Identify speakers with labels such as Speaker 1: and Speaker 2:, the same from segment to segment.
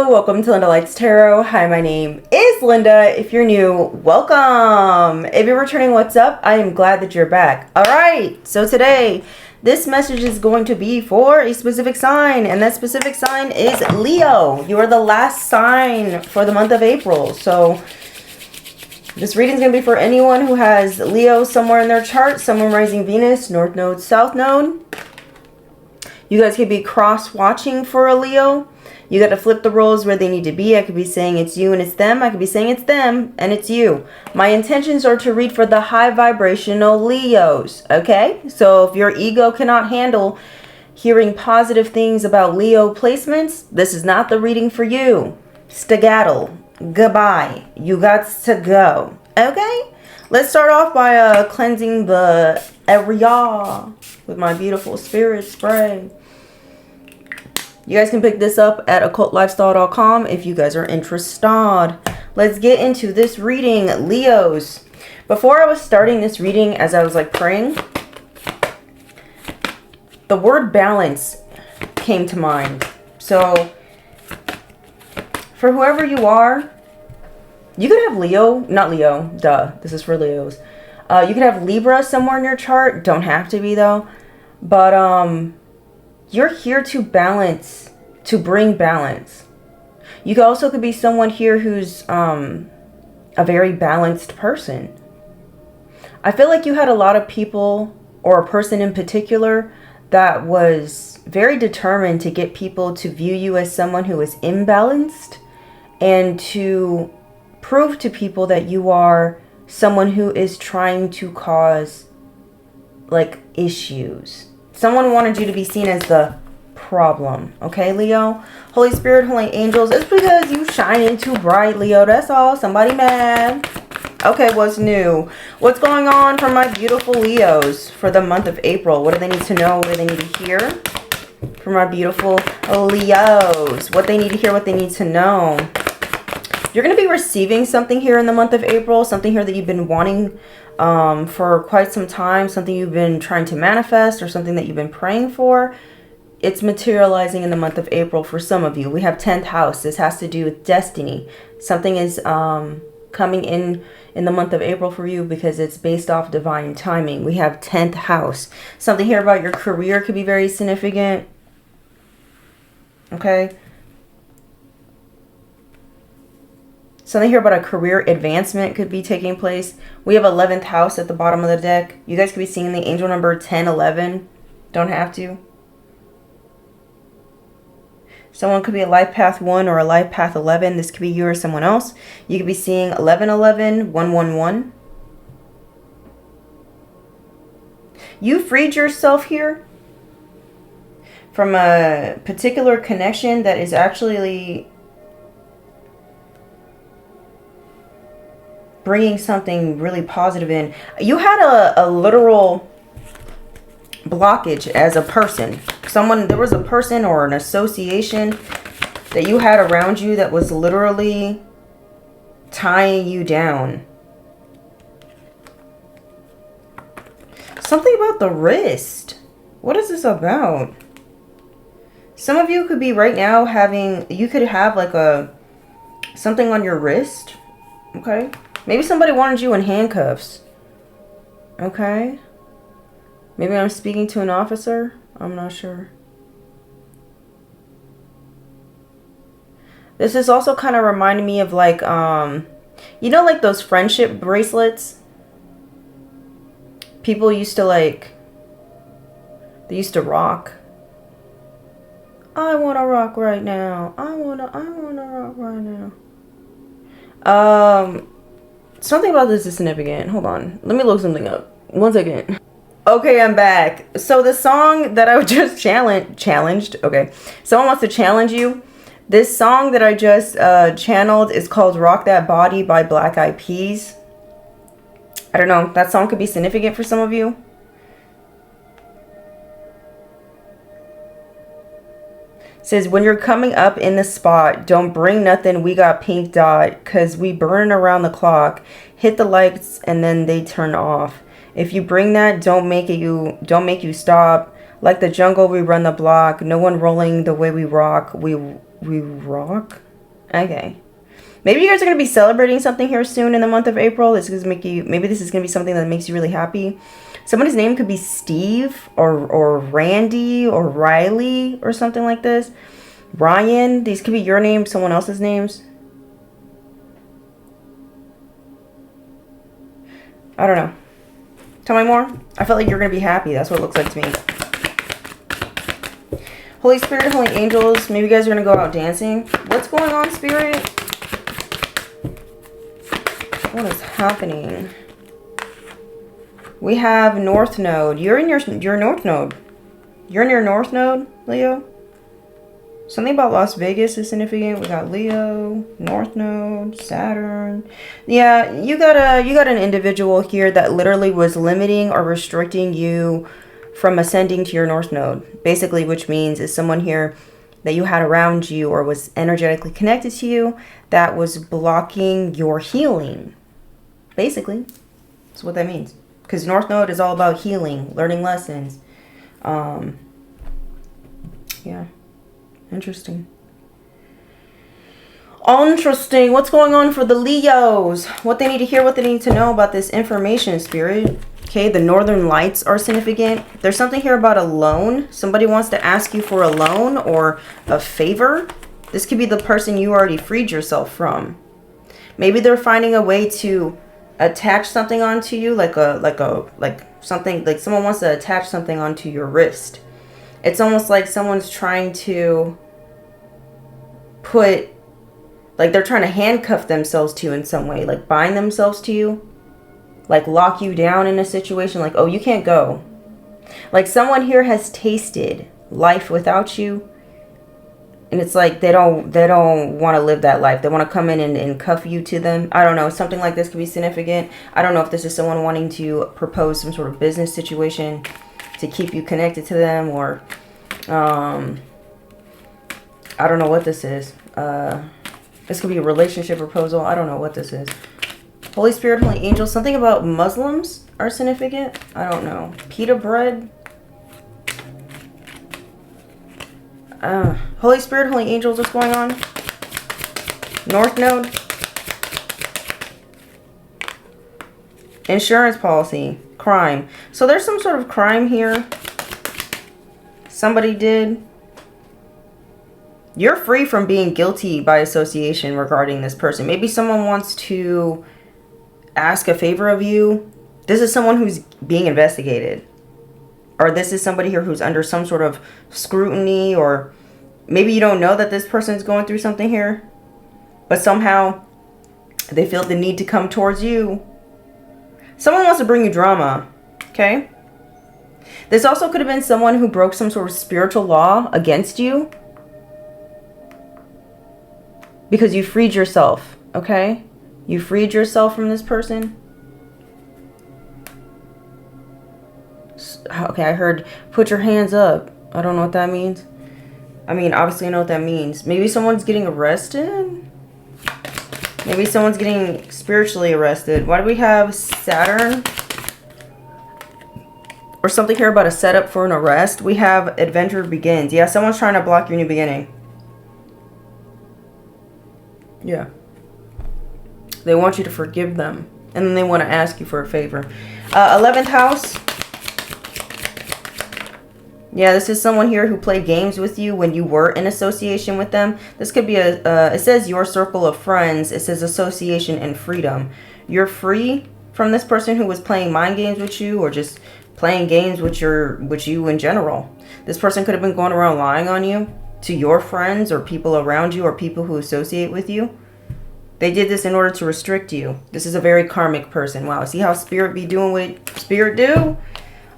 Speaker 1: Hello, welcome to Linda Likes Tarot. Hi, my name is Linda. If you're new, welcome. If you're returning, what's up? I am glad that you're back. All right, so today, this message is going to be for a specific sign, and that specific sign is Leo. You are the last sign for the month of April. So this reading is going to be for anyone who has Leo somewhere in their chart, someone rising Venus, North Node, South Node. You guys could be cross-watching for a Leo. You got to flip the roles where they need to be. I could be saying it's you and it's them. I could be saying it's them and it's you. My intentions are to read for the high vibrational Leos, okay? So if your ego cannot handle hearing positive things about Leo placements, this is not the reading for you. Skedaddle. Goodbye. You got to go, okay? Let's start off by cleansing the area with my beautiful spirit spray. You guys can pick this up at occultlifestyle.com if you guys are interested. Let's get into this reading, Leos. Before I was starting this reading, as I was like praying, the word balance came to mind. So for whoever you are, you could have Leo, not Leo, duh, this is for Leos. You could have Libra somewhere in your chart, don't have to be though. But you're here to balance, to bring balance. You also could be someone here who's a very balanced person. I feel like you had a lot of people, or a person in particular, that was very determined to get people to view you as someone who is imbalanced and to prove to people that you are someone who is trying to cause like issues. Someone wanted you to be seen as the problem. Okay, Leo? Holy Spirit, Holy Angels, it's because you shining too bright, Leo. That's all. Somebody mad. Okay, what's new? What's going on for my beautiful Leos for the month of April? What do they need to know? What do they need to hear? For my beautiful Leos. What they need to hear, what they need to know. You're going to be receiving something here in the month of April. Something here that you've been wanting for quite some time, something you've been trying to manifest or something that you've been praying for. It's materializing in the month of April for some of you. We have 10th house. This has to do with destiny. Something is coming in the month of April for you because it's based off divine timing. We have 10th house. Something here about your career could be very significant. Okay. Something here about a career advancement could be taking place. We have 11th house at the bottom of the deck. You guys could be seeing the angel number 1011. Don't have to. Someone could be a life path 1 or a life path 11. This could be you or someone else. You could be seeing 1111, 111. You freed yourself here from a particular connection that is actually bringing something really positive in. You had a literal blockage as a person. There was a person or an association that you had around you that was literally tying you down. Something about the wrist. What is this about? Some of you could be right now you could have like something on your wrist. Okay. Maybe somebody wanted you in handcuffs. Okay. Maybe I'm speaking to an officer. I'm not sure. This is also kind of reminding me of like, you know, like those friendship bracelets? People used to like, they used to rock. I want to rock right now. I want to rock right now. Something about this is significant. Hold on. Let me look something up. 1 second. Okay, I'm back. So the song that I just challenged. Okay. Someone wants to challenge you. This song that I just channeled is called Rock That Body by Black Eyed Peas. I don't know. That song could be significant for some of you. It says, when you're coming up in the spot, don't bring nothing. We got pink dot because we burn around the clock. Hit the lights and then they turn off. If you bring that, don't make you stop. Like the jungle, we run the block. No one rolling the way we rock. We rock. Okay. Maybe you guys are going to be celebrating something here soon in the month of April. This is going to make you, maybe this is going to be something that makes you really happy. Somebody's name could be Steve or Randy or Riley or something like this. Ryan. These could be your names, someone else's names. I don't know. Tell me more. I felt like you're going to be happy. That's what it looks like to me. Holy Spirit, Holy Angels. Maybe you guys are going to go out dancing. What's going on, Spirit? What is happening? We have North Node. You're in your North Node. You're in your North Node, Leo. Something about Las Vegas is significant. We got Leo, North Node, Saturn. Yeah, you got an individual here that literally was limiting or restricting you from ascending to your North Node. Basically, which means is someone here that you had around you or was energetically connected to you that was blocking your healing. Basically, that's what that means. Because North Node is all about healing, learning lessons. Yeah. Interesting. Interesting. What's going on for the Leos? What they need to hear, what they need to know about this information, Spirit. Okay, the Northern Lights are significant. There's something here about a loan. Somebody wants to ask you for a loan or a favor. This could be the person you already freed yourself from. Maybe they're finding a way to attach something onto you, like something, like someone wants to attach something onto your wrist. It's almost like someone's trying to put, like they're trying to handcuff themselves to you in some way, like bind themselves to you, like lock you down in a situation, like, oh, you can't go. Like someone here has tasted life without you, and it's like they don't want to live that life. They want to come in and cuff you to them. I don't know. Something like this could be significant. I don't know if this is someone wanting to propose some sort of business situation to keep you connected to them, or I don't know what this is. This could be a relationship proposal. I don't know what this is. Holy Spirit, Holy Angels. Something about Muslims are significant. I don't know. Pita bread. Holy Spirit, Holy Angels, what's going on? North Node. Insurance policy. Crime. So there's some sort of crime here. Somebody did. You're free from being guilty by association regarding this person. Maybe someone wants to ask a favor of you. This is someone who's being investigated. Or this is somebody here who's under some sort of scrutiny, or maybe you don't know that this person is going through something here, but somehow they feel the need to come towards you. Someone wants to bring you drama, okay? This also could have been someone who broke some sort of spiritual law against you because you freed yourself, okay? You freed yourself from this person. Okay, I heard put your hands up. I don't know what that means. I mean, obviously I know what that means. Maybe someone's getting arrested. Maybe someone's getting spiritually arrested. Why do we have Saturn? Or something here about a setup for an arrest. We have adventure begins. Yeah, someone's trying to block your new beginning. Yeah. They want you to forgive them. And then they want to ask you for a favor. 11th house. Yeah, this is someone here who played games with you when you were in association with them. This could be it says your circle of friends. It says association and freedom. You're free from this person who was playing mind games with you, or just playing games with you in general. This person could have been going around lying on you to your friends or people around you or people who associate with you. They did this in order to restrict you. This is a very karmic person. Wow, see how Spirit be doing what Spirit do?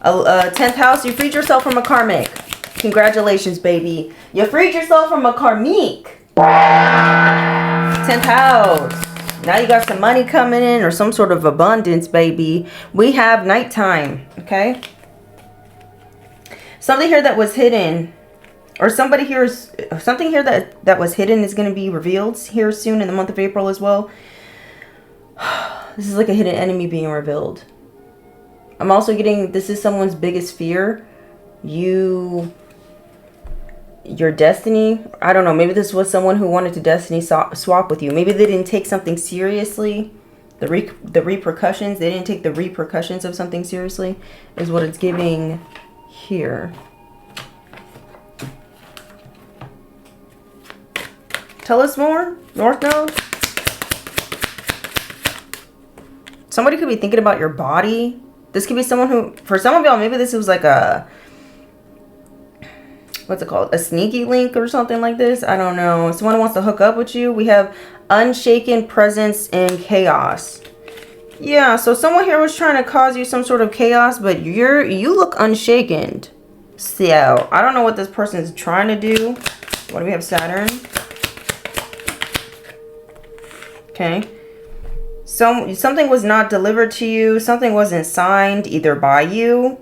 Speaker 1: 10th house, you freed yourself from a karmic. Congratulations, baby. You freed yourself from a karmic. 10th house. Now you got some money coming in, or some sort of abundance, baby. We have nighttime, okay? Something here that was hidden, or something here that was hidden is going to be revealed here soon in the month of April as well. This is like a hidden enemy being revealed. I'm also getting, this is someone's biggest fear. You your destiny. I don't know. Maybe this was someone who wanted to destiny swap with you. Maybe they didn't take something seriously. The repercussions. They didn't take the repercussions of something seriously is what it's giving here. Tell us more, North Node. Somebody could be thinking about your body. This could be someone who, for some of y'all, maybe this was like a, what's it called? A sneaky link or something like this. I don't know. Someone wants to hook up with you. We have unshaken presence in chaos. Yeah, so someone here was trying to cause you some sort of chaos, but you look unshaken. So, I don't know what this person is trying to do. What do we have? Saturn. Okay. Something was not delivered to you. Something wasn't signed either by you.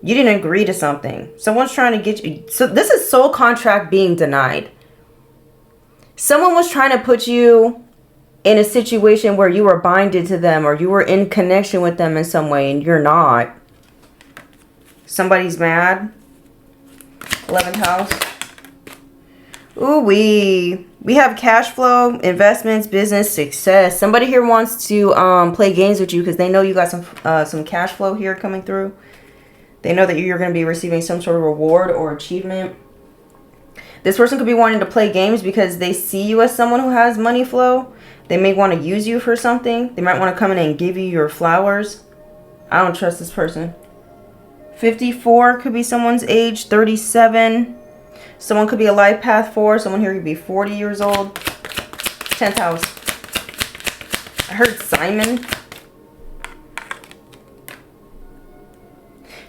Speaker 1: You didn't agree to something. Someone's trying to get you. So this is soul contract being denied. Someone was trying to put you in a situation where you were binded to them or you were in connection with them in some way and you're not. Somebody's mad. 11th house. Ooh, we have cash flow, investments, business, success. Somebody here wants to play games with you because they know you got some cash flow here coming through. They know that you're going to be receiving some sort of reward or achievement. This person could be wanting to play games because they see you as someone who has money flow. They may want to use you for something. They might want to come in and give you your flowers. I don't trust this person. 54 could be someone's age. 37. Someone could be a life path 4. Someone here could be 40 years old. 10th house. I heard Simon.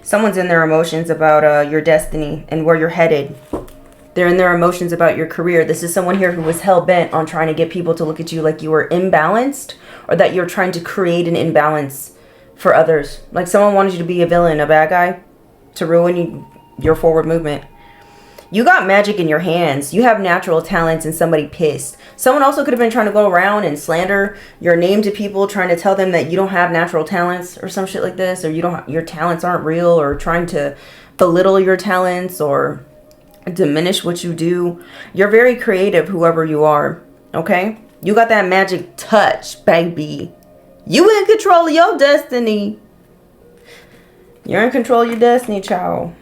Speaker 1: Someone's in their emotions about your destiny and where you're headed. They're in their emotions about your career. This is someone here who was hell-bent on trying to get people to look at you like you were imbalanced or that you're trying to create an imbalance for others. Like someone wanted you to be a villain, a bad guy, to ruin your forward movement. You got magic in your hands. You have natural talents and somebody pissed. Someone also could have been trying to go around and slander your name to people, trying to tell them that you don't have natural talents or some shit like this, or your talents aren't real, or trying to belittle your talents or diminish what you do. You're very creative, whoever you are, okay? You got that magic touch, baby. You in control of your destiny. You're in control of your destiny, child.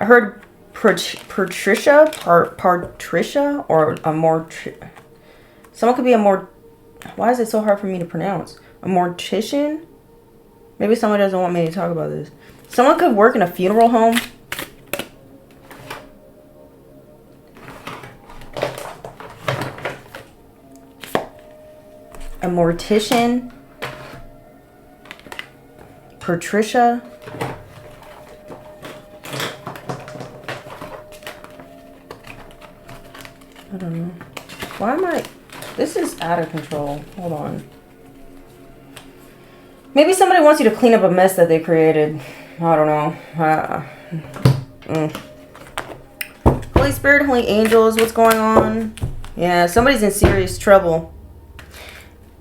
Speaker 1: I heard Patricia, or a more... Someone could be a more... Why is it so hard for me to pronounce? A mortician? Maybe someone doesn't want me to talk about this. Someone could work in a funeral home. A mortician. Patricia. I don't know. Why am I... This is out of control. Hold on. Maybe somebody wants you to clean up a mess that they created. I don't know. Holy Spirit, Holy Angels, what's going on? Yeah, somebody's in serious trouble.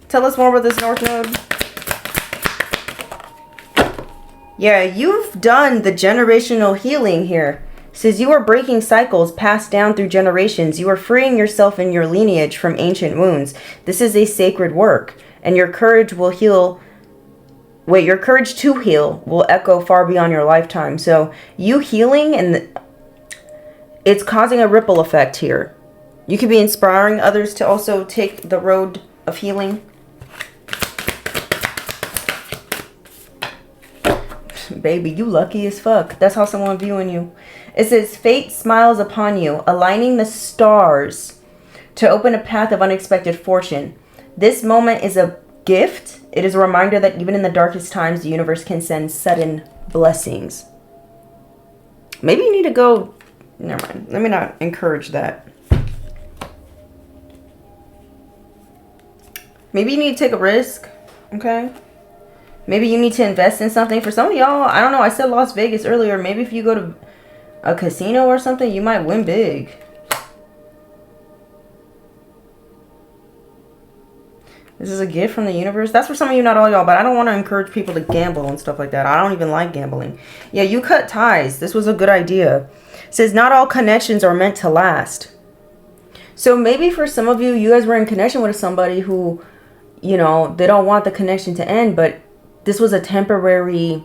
Speaker 1: Tell us more about this North Node. Yeah, you've done the generational healing here. Says you are breaking cycles passed down through generations. You are freeing yourself and your lineage from ancient wounds. This is a sacred work, and your courage will heal. Wait, your courage to heal will echo far beyond your lifetime. So you healing, and it's causing a ripple effect here. You could be inspiring others to also take the road of healing. Baby, you lucky as fuck. That's how someone viewing you. It says, fate smiles upon you, aligning the stars to open a path of unexpected fortune. This moment is a gift. It is a reminder that even in the darkest times, the universe can send sudden blessings. Maybe you need to go... Never mind. Let me not encourage that. Maybe you need to take a risk. Okay? Maybe you need to invest in something. For some of y'all, I don't know. I said Las Vegas earlier. Maybe if you go to a casino or something, you might win big. This is a gift from the universe. That's for some of you, not all y'all, but I don't want to encourage people to gamble and stuff like that. I don't even like gambling. Yeah, you cut ties. This was a good idea. It says not all connections are meant to last. So maybe for some of you, you guys were in connection with somebody who, you know, they don't want the connection to end, but this was a temporary,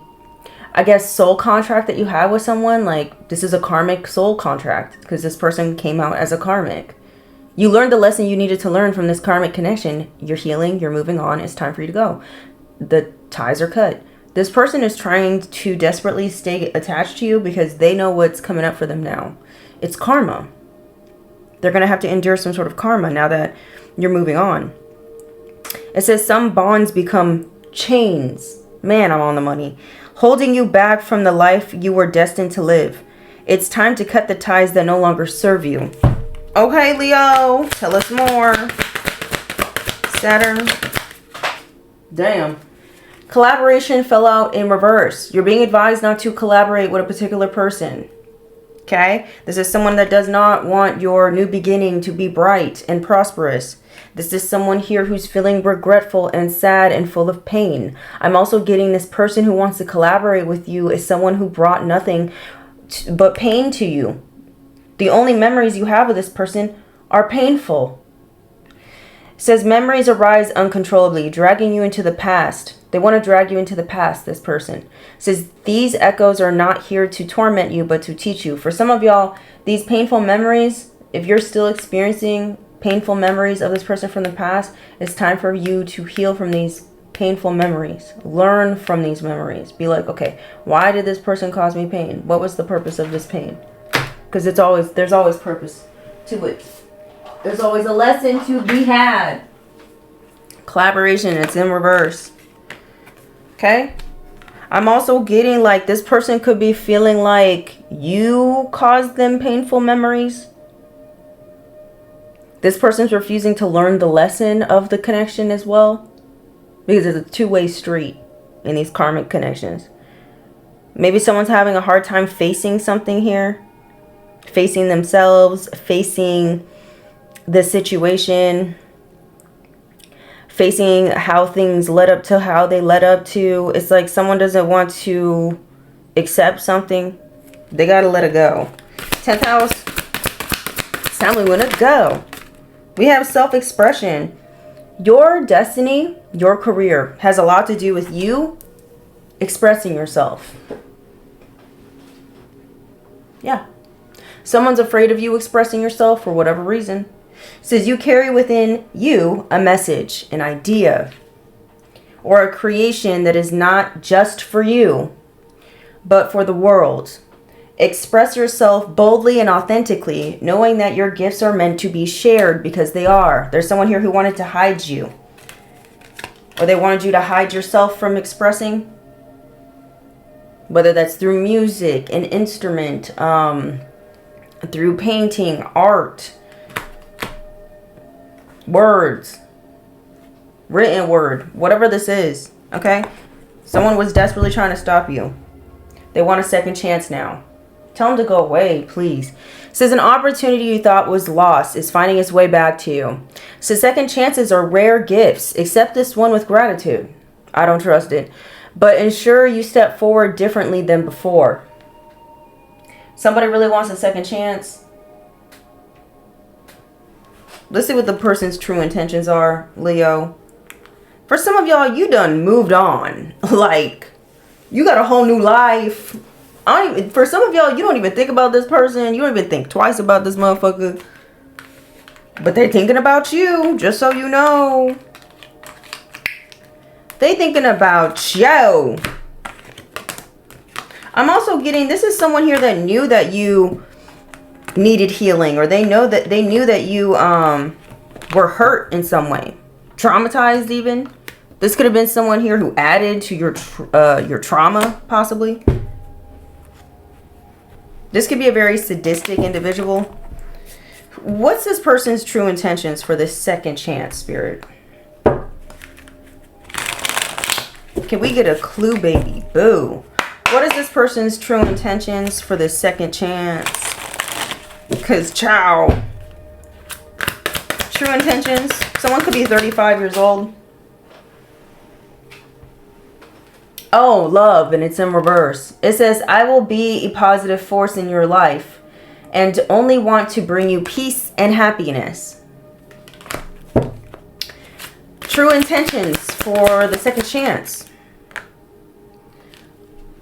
Speaker 1: I guess, soul contract that you have with someone. Like, this is a karmic soul contract because this person came out as a karmic. You learned the lesson you needed to learn from this karmic connection. You're healing. You're moving on. It's time for you to go. The ties are cut. This person is trying to desperately stay attached to you because they know what's coming up for them now. It's karma. They're going to have to endure some sort of karma now that you're moving on. It says some bonds become chains. Man, I'm on the money. Holding you back from the life you were destined to live. It's time to cut the ties that no longer serve you. Okay, Leo, tell us more. Saturn. Damn. Collaboration fell out in reverse. You're being advised not to collaborate with a particular person. Okay? This is someone that does not want your new beginning to be bright and prosperous. This is someone here who's feeling regretful and sad and full of pain. I'm also getting this person who wants to collaborate with you is someone who brought nothing but pain to you. The only memories you have of this person are painful. It says memories arise uncontrollably, dragging you into the past. They want to drag you into the past, this person. It says these echoes are not here to torment you, but to teach you. For some of y'all, these painful memories, if you're still experiencing painful memories of this person from the past, it's time for you to heal from these painful memories. Learn from these memories. Be like, okay, why did this person cause me pain? What was the purpose of this pain? Because there's always purpose to it. There's always a lesson to be had. Collaboration, it's in reverse. Okay? I'm also getting like this person could be feeling like you caused them painful memories. This person's refusing to learn the lesson of the connection as well. Because it's a two-way street in these karmic connections. Maybe someone's having a hard time facing something here. Facing themselves, facing the situation, facing how things led up to how they led up to. It's like someone doesn't want to accept something. They got to let it go. 10th house. It's time we want to go. We have self-expression. Your destiny, your career has a lot to do with you expressing yourself. Yeah. Someone's afraid of you expressing yourself for whatever reason. It says you carry within you a message, an idea, or a creation that is not just for you, but for the world. Express yourself boldly and authentically, knowing that your gifts are meant to be shared because they are. There's someone here who wanted to hide you. Or they wanted you to hide yourself from expressing. Whether that's through music, an instrument, through painting, art, words, written word, whatever this is, okay? Someone was desperately trying to stop you. They want a second chance now. Tell them to go away, please. It says an opportunity you thought was lost is finding its way back to you. So second chances are rare gifts. Accept this one with gratitude. I don't trust it. But ensure you step forward differently than before. Somebody really wants a second chance. Let's see what the person's true intentions are, Leo. For some of y'all, you done moved on. Like, you got a whole new life. For some of y'all, you don't even think about this person. You don't even think twice about this motherfucker. But they're thinking about you, just so you know. They thinking about you. I'm also getting, this is someone here that knew that you needed healing, or they knew that you were hurt in some way, traumatized even. This could have been someone here who added to your trauma, possibly. This could be a very sadistic individual. What's this person's true intentions for this second chance, Spirit? Can we get a clue, baby? Boo. What is this person's true intentions for this second chance? Because, ciao. True intentions. Someone could be 35 years old. Oh, love, and it's in reverse. It says, I will be a positive force in your life and only want to bring you peace and happiness. True intentions for the second chance.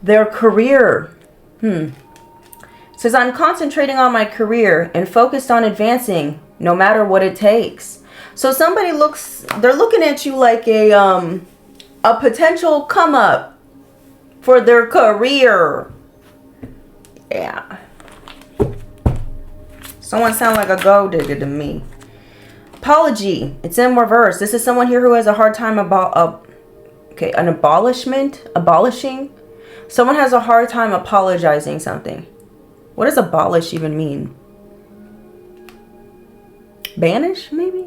Speaker 1: Their career. It says, I'm concentrating on my career and focused on advancing no matter what it takes. So somebody they're looking at you like a potential come up for their career. Yeah. Someone sound like a gold digger to me. Apology. It's in reverse. This is someone here who has a hard time abolishing. Someone has a hard time apologizing something. What does abolish even mean? Banish, maybe?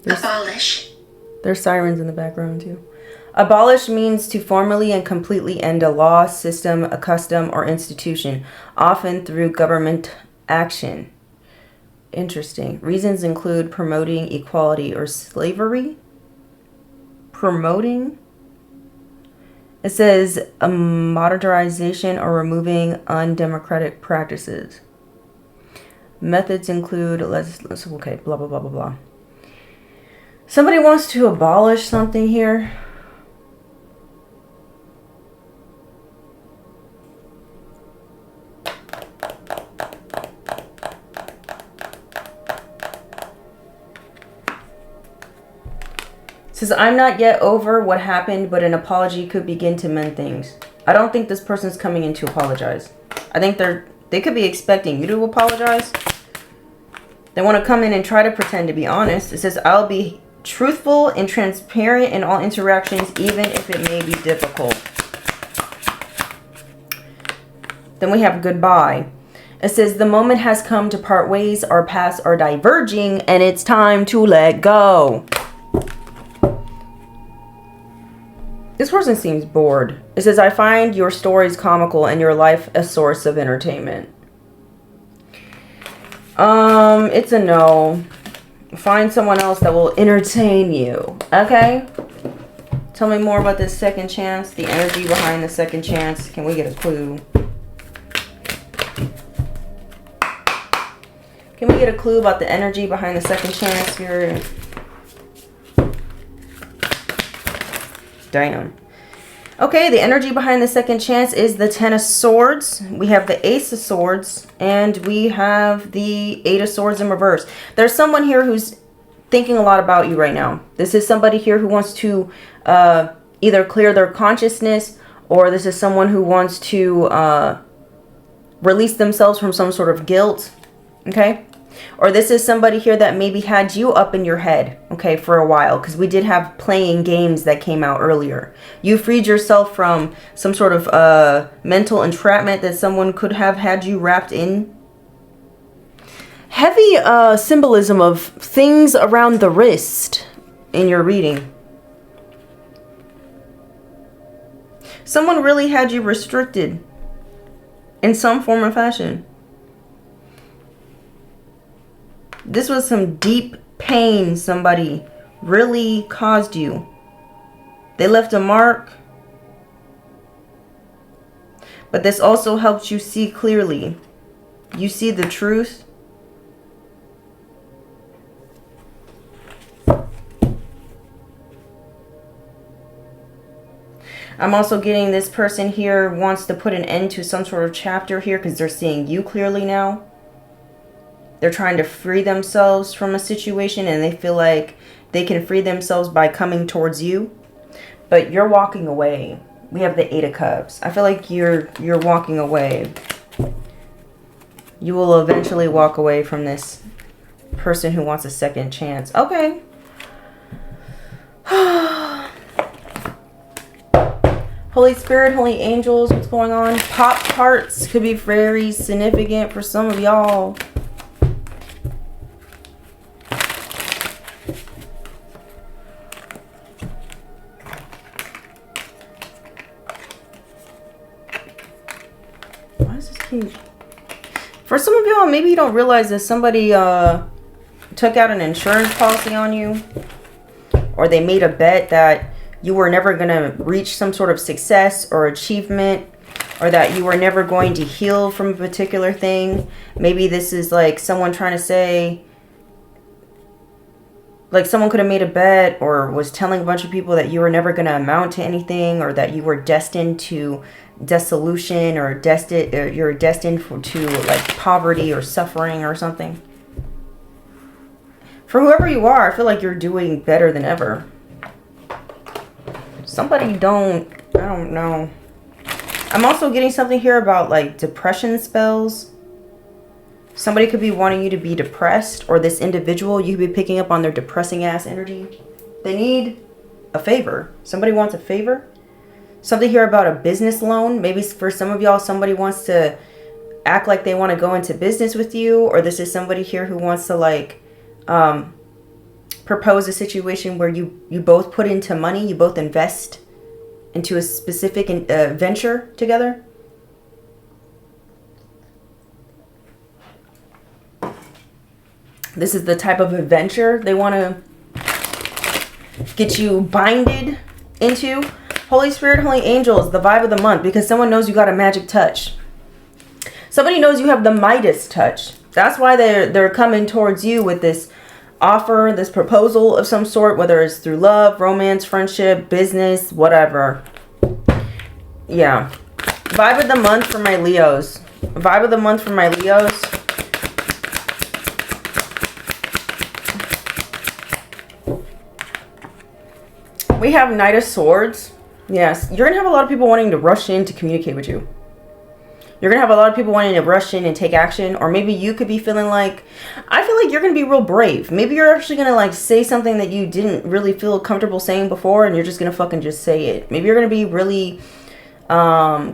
Speaker 2: Abolish.
Speaker 1: There's sirens in the background too. Abolish means to formally and completely end a law, system, a custom, or institution, often through government action. Interesting. Reasons include promoting equality or slavery. Promoting. It says a modernization or removing undemocratic practices. Methods include, okay, blah, blah, blah, blah, blah. Somebody wants to abolish something here. It says, I'm not yet over what happened, but an apology could begin to mend things. I don't think this person's coming in to apologize. I think they could be expecting you to apologize. They want to come in and try to pretend to be honest. It says, I'll be truthful and transparent in all interactions, even if it may be difficult. Then we have goodbye. It says, the moment has come to part ways. Our paths are diverging, and it's time to let go. This person seems bored. It says, I find your stories comical and your life a source of entertainment. It's a no. Find someone else that will entertain you. Okay? Tell me more about this second chance. The energy behind the second chance. Can we get a clue? Can we get a clue about the energy behind the second chance here? Damn. Okay, the energy behind the second chance is the Ten of Swords. We have the Ace of Swords. And we have the Eight of Swords in reverse. There's someone here who's thinking a lot about you right now. This is somebody here who wants to either clear their consciousness, or this is someone who wants to release themselves from some sort of guilt. Okay? Or this is somebody here that maybe had you up in your head, okay, for a while. Because we did have playing games that came out earlier. You freed yourself from some sort of mental entrapment that someone could have had you wrapped in. Heavy symbolism of things around the wrist in your reading. Someone really had you restricted in some form or fashion. This was some deep pain somebody really caused you. They left a mark. But this also helps you see clearly. You see the truth. I'm also getting this person here wants to put an end to some sort of chapter here because they're seeing you clearly now. They're trying to free themselves from a situation and they feel like they can free themselves by coming towards you. But you're walking away. We have the Eight of Cups. I feel like you're walking away. You will eventually walk away from this person who wants a second chance. Okay. Holy Spirit, Holy Angels, what's going on? Pop Tarts could be very significant for some of y'all. For some of y'all, maybe you don't realize that somebody took out an insurance policy on you, or they made a bet that you were never going to reach some sort of success or achievement, or that you were never going to heal from a particular thing. Maybe this is like someone trying to say, like someone could have made a bet or was telling a bunch of people that you were never going to amount to anything, or that you were destined to dissolution, or you're destined to like poverty or suffering or something. For whoever you are, I feel like you're doing better than ever. Somebody I don't know. I'm also getting something here about like depression spells. Somebody could be wanting you to be depressed, or this individual, you could be picking up on their depressing ass energy. They need a favor. Somebody wants a favor. Something here about a business loan. Maybe for some of y'all, somebody wants to act like they want to go into business with you, or this is somebody here who wants to like propose a situation where you both put into money, you both invest into a specific venture together. This is the type of adventure they want to get you binded into. Holy Spirit, Holy Angels, the vibe of the month, because someone knows you got a magic touch. Somebody knows you have the Midas touch. That's why they're coming towards you with this offer, this proposal of some sort, whether it's through love, romance, friendship, business, whatever. Yeah. Vibe of the month for my Leos. Vibe of the month for my Leos. We have Knight of Swords. Yes, you're going to have a lot of people wanting to rush in to communicate with you. You're going to have a lot of people wanting to rush in and take action. Or maybe you could be feeling like, I feel like you're going to be real brave. Maybe you're actually going to like say something that you didn't really feel comfortable saying before, and you're just going to fucking just say it. Maybe you're going to be really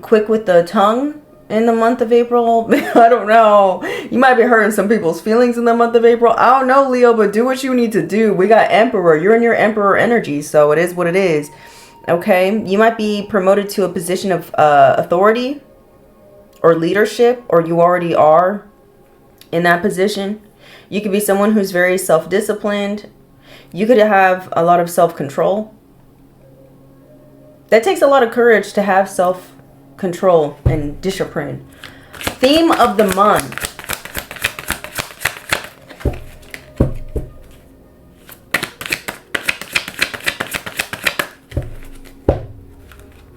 Speaker 1: quick with the tongue in the month of April. I don't know. You might be hurting some people's feelings in the month of April. I don't know, Leo, but do what you need to do. We got Emperor. You're in your Emperor energy, so it is what it is. Okay? You might be promoted to a position of authority or leadership, or you already are in that position. You could be someone who's very self-disciplined. You could have a lot of self-control. That takes a lot of courage to have self-control and discipline. Theme of the month.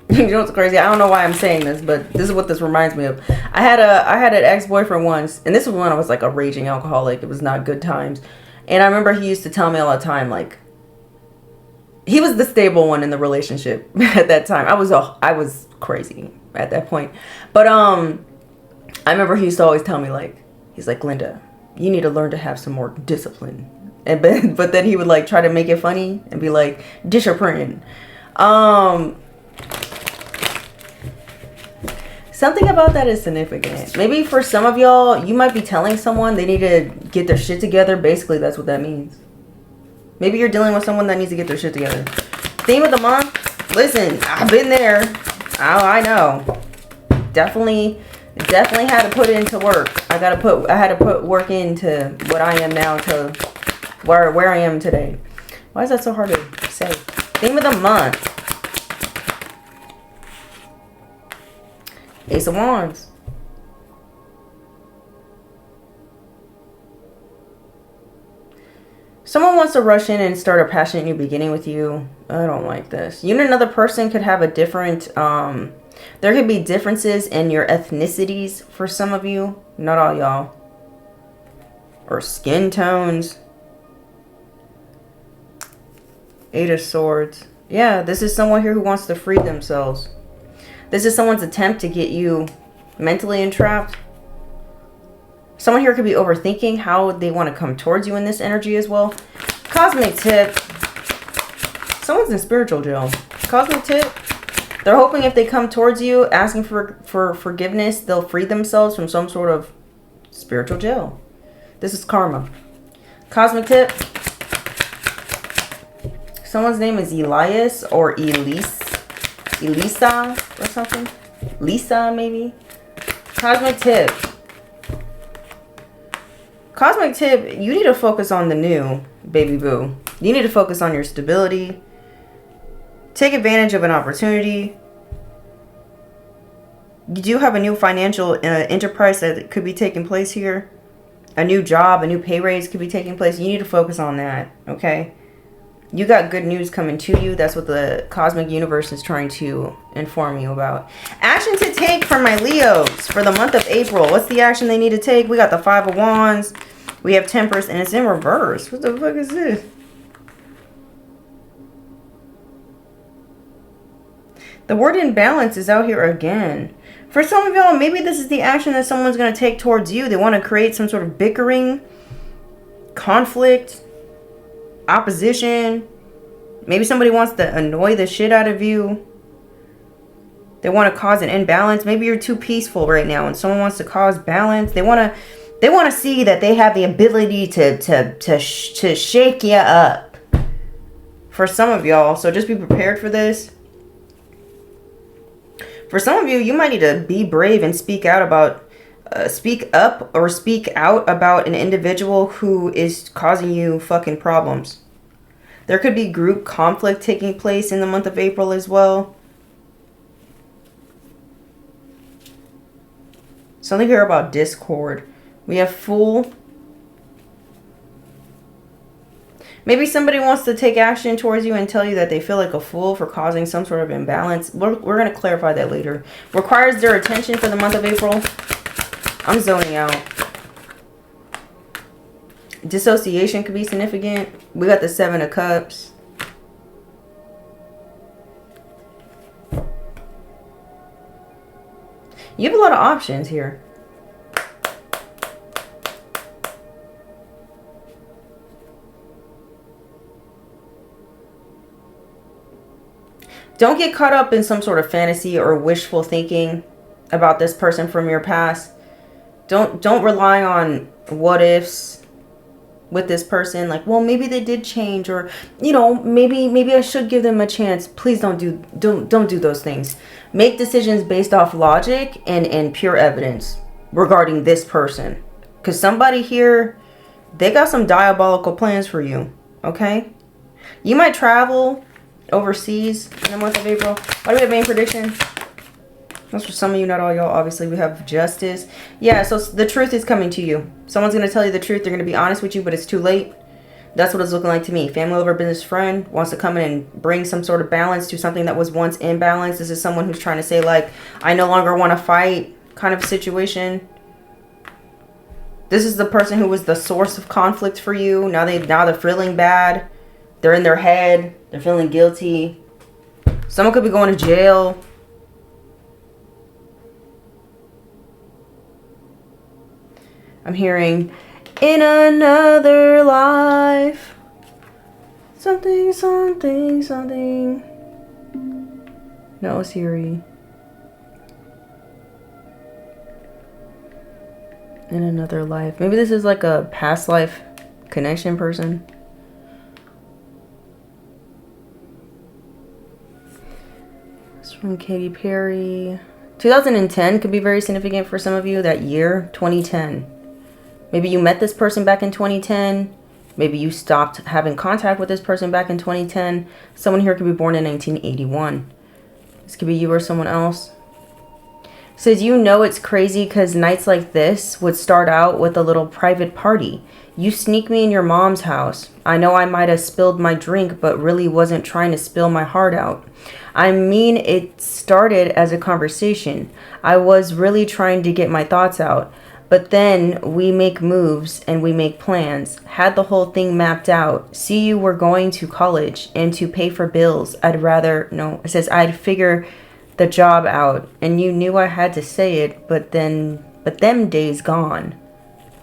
Speaker 1: You know what's crazy? I don't know why I'm saying this, but this is what this reminds me of. I had an ex-boyfriend once, and this was when I was like a raging alcoholic. It was not good times. And I remember he used to tell me all the time, like, he was the stable one in the relationship at that time. I was crazy at that point. But I remember he used to always tell me, like, he's like, Linda, you need to learn to have some more discipline. And but then he would like try to make it funny and be like, discipline. Something about that is significant. Maybe for some of y'all, you might be telling someone they need to get their shit together. Basically, that's what that means. Maybe you're dealing with someone that needs to get their shit together. Theme of the month. Listen, I've been there. I know. Definitely had to put into work. I had to put work into what I am now to where I am today. Why is that so hard to say? Theme of the month. Ace of Wands. Someone wants to rush in and start a passionate new beginning with you. I don't like this. You and another person could have a different, there could be differences in your ethnicities for some of you. Not all y'all. Or skin tones. Eight of Swords. Yeah, this is someone here who wants to free themselves. This is someone's attempt to get you mentally entrapped. Someone here could be overthinking how they want to come towards you in this energy as well. Cosmic tip. Someone's in spiritual jail. Cosmic tip. They're hoping if they come towards you asking for forgiveness, they'll free themselves from some sort of spiritual jail. This is karma. Cosmic tip. Someone's name is Elias or Elisa or something. Lisa, maybe. Cosmic tip. Cosmic tip, you need to focus on the new, baby boo. You need to focus on your stability. Take advantage of an opportunity. You do have a new financial enterprise that could be taking place here. A new job, a new pay raise could be taking place. You need to focus on that, okay? You got good news coming to you. That's what the cosmic universe is trying to inform you about. Action to take for my Leos for the month of April. What's the action they need to take? We got the Five of Wands. We have Temperance, and it's in reverse. What the fuck is this? The word imbalance is out here again. For some of y'all, maybe this is the action that someone's going to take towards you. They want to create some sort of bickering, conflict, opposition. Maybe somebody wants to annoy the shit out of you. They want to cause an imbalance. Maybe you're too peaceful right now and someone wants to cause balance. They want to see that they have the ability to shake you up. For some of y'all, so just be prepared for this. For some of you, you might need to be brave and speak up about an individual who is causing you fucking problems. There could be group conflict taking place in the month of April as well. Something here about discord. We have Fool. Maybe somebody wants to take action towards you and tell you that they feel like a fool for causing some sort of imbalance. We're going to clarify that later. Requires their attention for the month of April. I'm zoning out. Dissociation could be significant. We got the Seven of Cups. You have a lot of options here. Don't get caught up in some sort of fantasy or wishful thinking about this person from your past. Don't rely on what ifs with this person. Like, well, maybe they did change, or maybe I should give them a chance. Please don't do those things. Make decisions based off logic and pure evidence regarding this person. Because somebody here, they got some diabolical plans for you. Okay? You might travel overseas in the month of April. What do we have main prediction? That's for some of you, not all y'all. Obviously, we have Justice. Yeah, so the truth is coming to you. Someone's going to tell you the truth. They're going to be honest with you, but it's too late. That's what it's looking like to me. Family over business friend wants to come in and bring some sort of balance to something that was once imbalanced. This is someone who's trying to say, like, I no longer want to fight kind of situation. This is the person who was the source of conflict for you. Now they're feeling bad. They're in their head. They're feeling guilty. Someone could be going to jail. I'm hearing, in another life. Something, something, something. No, Siri. In another life. Maybe this is like a past life connection person. From Katy Perry. 2010 could be very significant for some of you. That year, 2010. Maybe you met this person back in 2010. Maybe you stopped having contact with this person back in 2010. Someone here could be born in 1981. This could be you or someone else. It says, it's crazy because nights like this would start out with a little private party. You sneak me in your mom's house. I know I might have spilled my drink, but really wasn't trying to spill my heart out. I mean, it started as a conversation. I was really trying to get my thoughts out. But then we make moves and we make plans. Had the whole thing mapped out. See, you were going to college and to pay for bills. It says I'd figure the job out. And you knew I had to say it, but them days gone.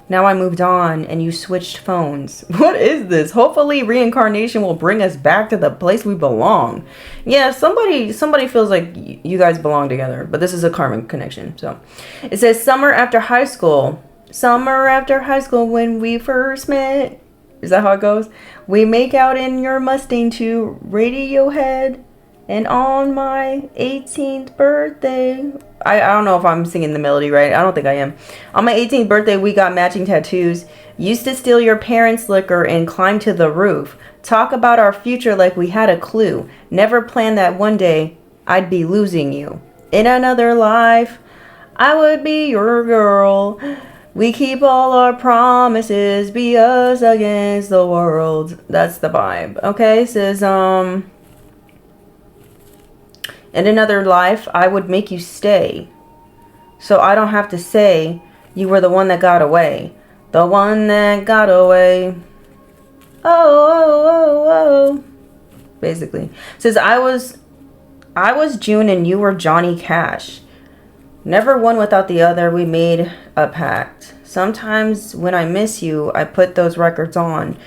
Speaker 1: Now I moved on and you switched phones. What is this? Hopefully reincarnation will bring us back to the place we belong. Yeah, somebody feels like you guys belong together, but this is a karmic connection. So it says summer after high school. Summer after high school when we first met. Is that how it goes? We make out in your Mustang to Radiohead. And on my 18th birthday, I don't know if I'm singing the melody right. I don't think I am. On my 18th birthday, we got matching tattoos. Used to steal your parents' liquor and climb to the roof. Talk about our future like we had a clue. Never planned that one day I'd be losing you. In another life, I would be your girl. We keep all our promises, be us against the world. That's the vibe. Okay, says, in another life, I would make you stay. So I don't have to say you were the one that got away. The one that got away. Oh, oh, oh, oh. Basically. Says, I was June and you were Johnny Cash. Never one without the other. We made a pact. Sometimes when I miss you, I put those records on.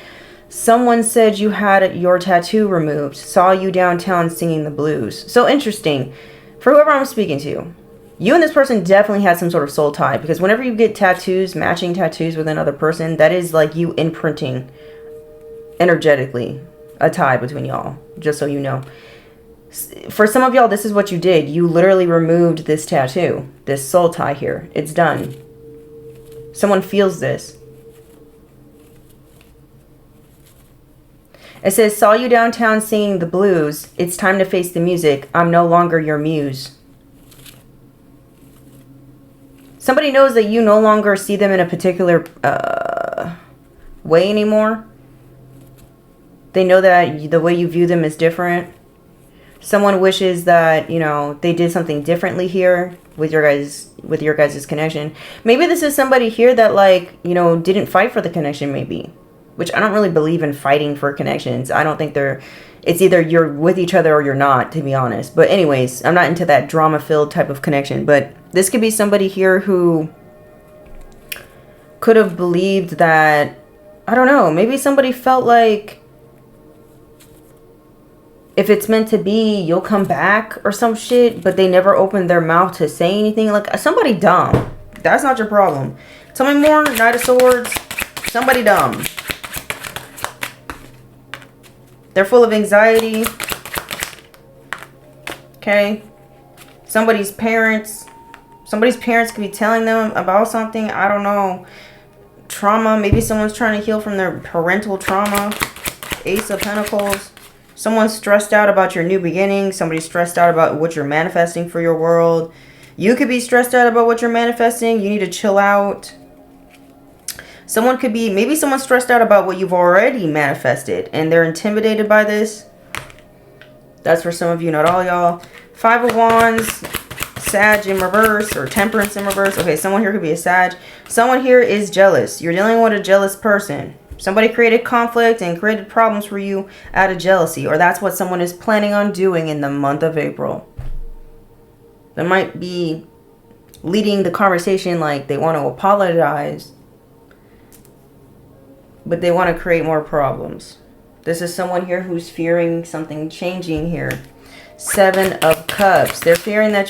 Speaker 1: Someone said you had your tattoo removed. Saw you downtown singing the blues. So interesting. For whoever I'm speaking to, you and this person definitely had some sort of soul tie. Because whenever you get tattoos, matching tattoos with another person, that is like you imprinting energetically a tie between y'all. Just so you know. For some of y'all, this is what you did. You literally removed this tattoo. This soul tie here. It's done. Someone feels this. It says, saw you downtown singing the blues. It's time to face the music. I'm no longer your muse. Somebody knows that you no longer see them in a particular way anymore. They know that the way you view them is different. Someone wishes that, you know, they did something differently here with your guys' connection. Maybe this is somebody here that, like, you know, didn't fight for the connection, maybe. Which I don't really believe in fighting for connections. I don't think it's either you're with each other or you're not, to be honest. But anyways, I'm not into that drama-filled type of connection. But this could be somebody here who could have believed that, I don't know, maybe somebody felt like if it's meant to be, you'll come back or some shit, but they never opened their mouth to say anything. Like, somebody dumb. That's not your problem. Tell me more, Knight of Swords. Somebody dumb. They're full of anxiety. Okay. Somebody's parents could be telling them about something. I don't know. Trauma. Maybe someone's trying to heal from their parental trauma. Ace of Pentacles. Someone's stressed out about your new beginning. Somebody's stressed out about what you're manifesting for your world. You could be stressed out about what you're manifesting. You need to chill out. Someone could be, maybe someone's stressed out about what you've already manifested and they're intimidated by this. That's for some of you, not all y'all. Five of Wands, Sag in reverse or Temperance in reverse. Okay, someone here could be a Sag. Someone here is jealous. You're dealing with a jealous person. Somebody created conflict and created problems for you out of jealousy, or that's what someone is planning on doing in the month of April. They might be leading the conversation like they want to apologize, but they want to create more problems. This is someone here who's fearing something changing here. Seven of Cups. They're fearing that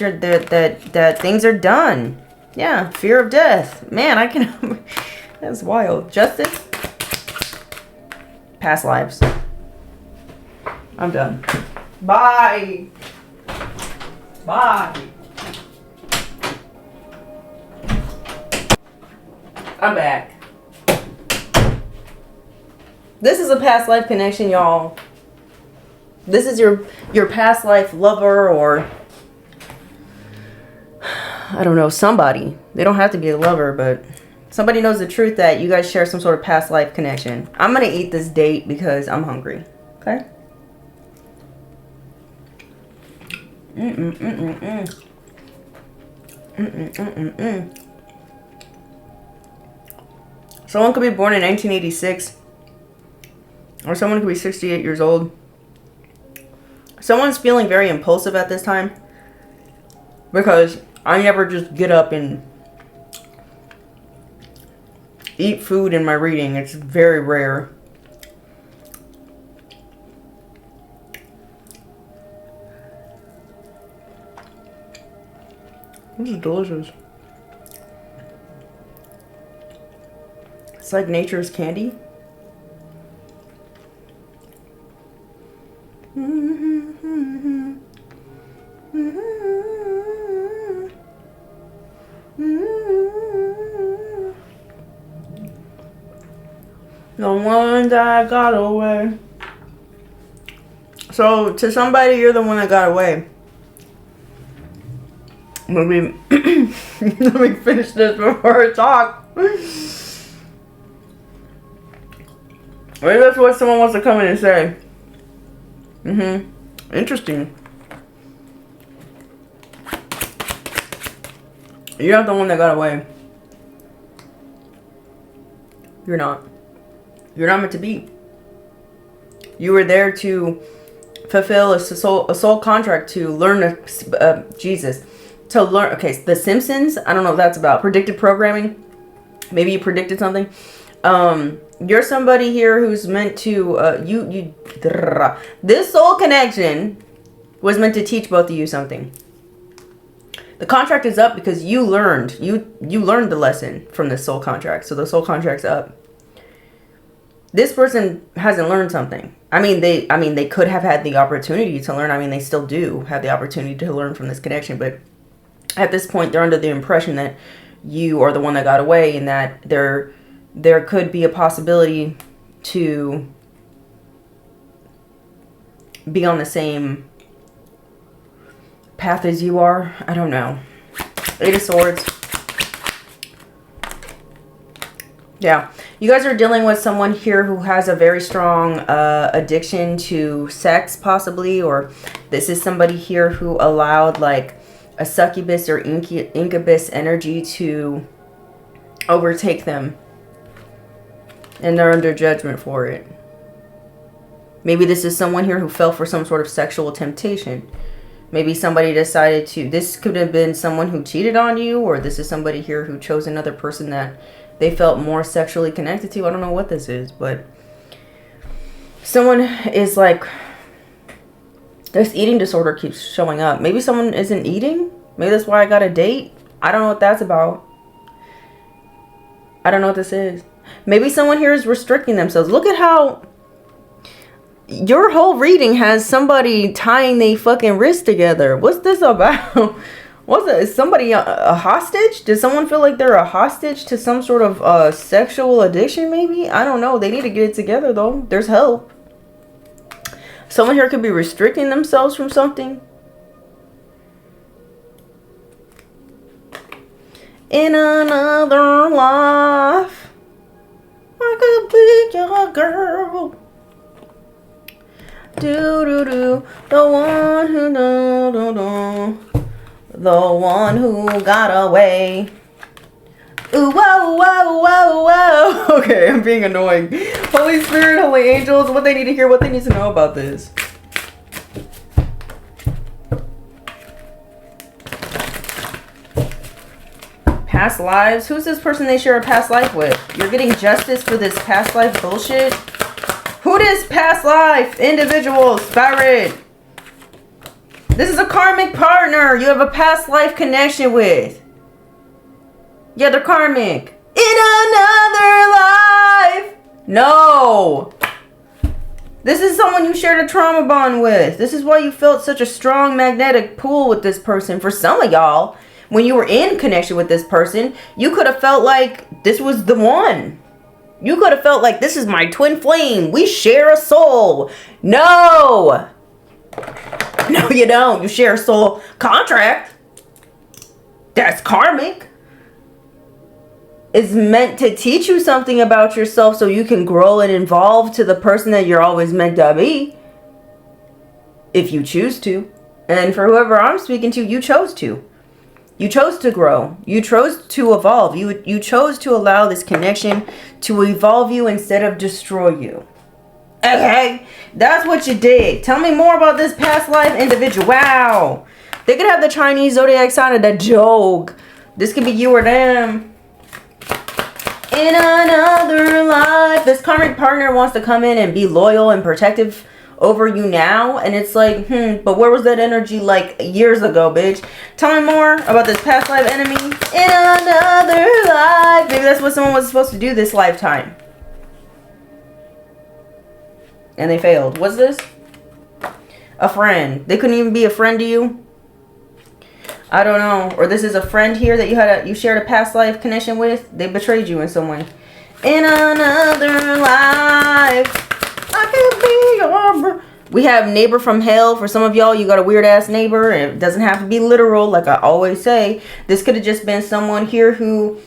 Speaker 1: that things are done. Yeah, fear of death. Man, I can. That's wild. Justice. Past lives. I'm done. Bye. Bye. I'm back. This is a past life connection, y'all. This is your past life lover or I don't know, somebody. They don't have to be a lover, but somebody knows the truth that you guys share some sort of past life connection. I'm going to eat this date because I'm hungry. Okay? Someone could be born in 1986. Or someone could be 68 years old. Someone's feeling very impulsive at this time. Because I never just get up and eat food in my reading. It's very rare. This is delicious. It's like nature's candy. The one that got away. So, to somebody, you're the one that got away. Let me finish this before I talk. Maybe that's what someone wants to come in and say. Interesting. You're not the one that got away. You're not. You're not meant to be. You were there to fulfill a soul contract, to learn Jesus. To learn, okay, The Simpsons, I don't know what that's about. Predictive programming. Maybe you predicted something. You're somebody here who's meant to, this soul connection was meant to teach both of you something. The contract is up because you learned the lesson from this soul contract. So the soul contract's up. This person hasn't learned something. They could have had the opportunity to learn. They still do have the opportunity to learn from this connection, but at this point they're under the impression that you are the one that got away, and that there could be a possibility to be on the same path as you are. I don't know. Eight of Swords. Yeah. You guys are dealing with someone here who has a very strong addiction to sex, possibly. Or this is somebody here who allowed like a succubus or incubus energy to overtake them. And they're under judgment for it. Maybe this is someone here who fell for some sort of sexual temptation. Maybe somebody decided to... This could have been someone who cheated on you. Or this is somebody here who chose another person that they felt more sexually connected to. I don't know what this is. But someone is like... This eating disorder keeps showing up. Maybe someone isn't eating. Maybe that's why I got a date. I don't know what that's about. I don't know what this is. Maybe someone here is restricting themselves. Look at how... Your whole reading has somebody tying their fucking wrist together. What's this about? What's that? Is somebody a hostage? Does someone feel like they're a hostage to some sort of sexual addiction maybe? I don't know. They need to get it together though. There's help. Someone here could be restricting themselves from something. In another life, I could be your girl. Do the one who the one who got away. Ooh, whoa, whoa, whoa, whoa. Okay, I'm being annoying. Holy Spirit, Holy Angels, what they need to hear, what they need to know about this. Past lives? Who's this person they share a past life with? You're getting justice for this past life bullshit? Who this past life individual, Spirit? This is a karmic partner you have a past life connection with. Yeah, they're karmic. In another life. No. This is someone you shared a trauma bond with. This is why you felt such a strong magnetic pull with this person. For some of y'all, when you were in connection with this person, you could have felt like this was the one. You could have felt like this is my twin flame. We share a soul. No. No, you don't. You share a soul contract. That's karmic. It's meant to teach you something about yourself so you can grow and evolve to the person that you're always meant to be. If you choose to. And for whoever I'm speaking to, you chose to. You chose to grow. You chose to evolve. You chose to allow this connection to evolve you instead of destroy you. Okay? That's what you did. Tell me more about this past life individual. Wow. They could have the Chinese zodiac sign of the dog. This could be you or them. In another life, this karmic partner wants to come in and be loyal and protective over you now, and it's like, but where was that energy like years ago, bitch? Tell me more about this past life enemy. In another life. Maybe that's what someone was supposed to do this lifetime. And they failed. What's this? A friend. They couldn't even be a friend to you. I don't know. Or this is a friend here that you shared a past life connection with. They betrayed you in some way. In another life, I could be your... We have neighbor from hell. For some of y'all, you got a weird ass neighbor, and it doesn't have to be literal, like I always say. This could have just been someone here who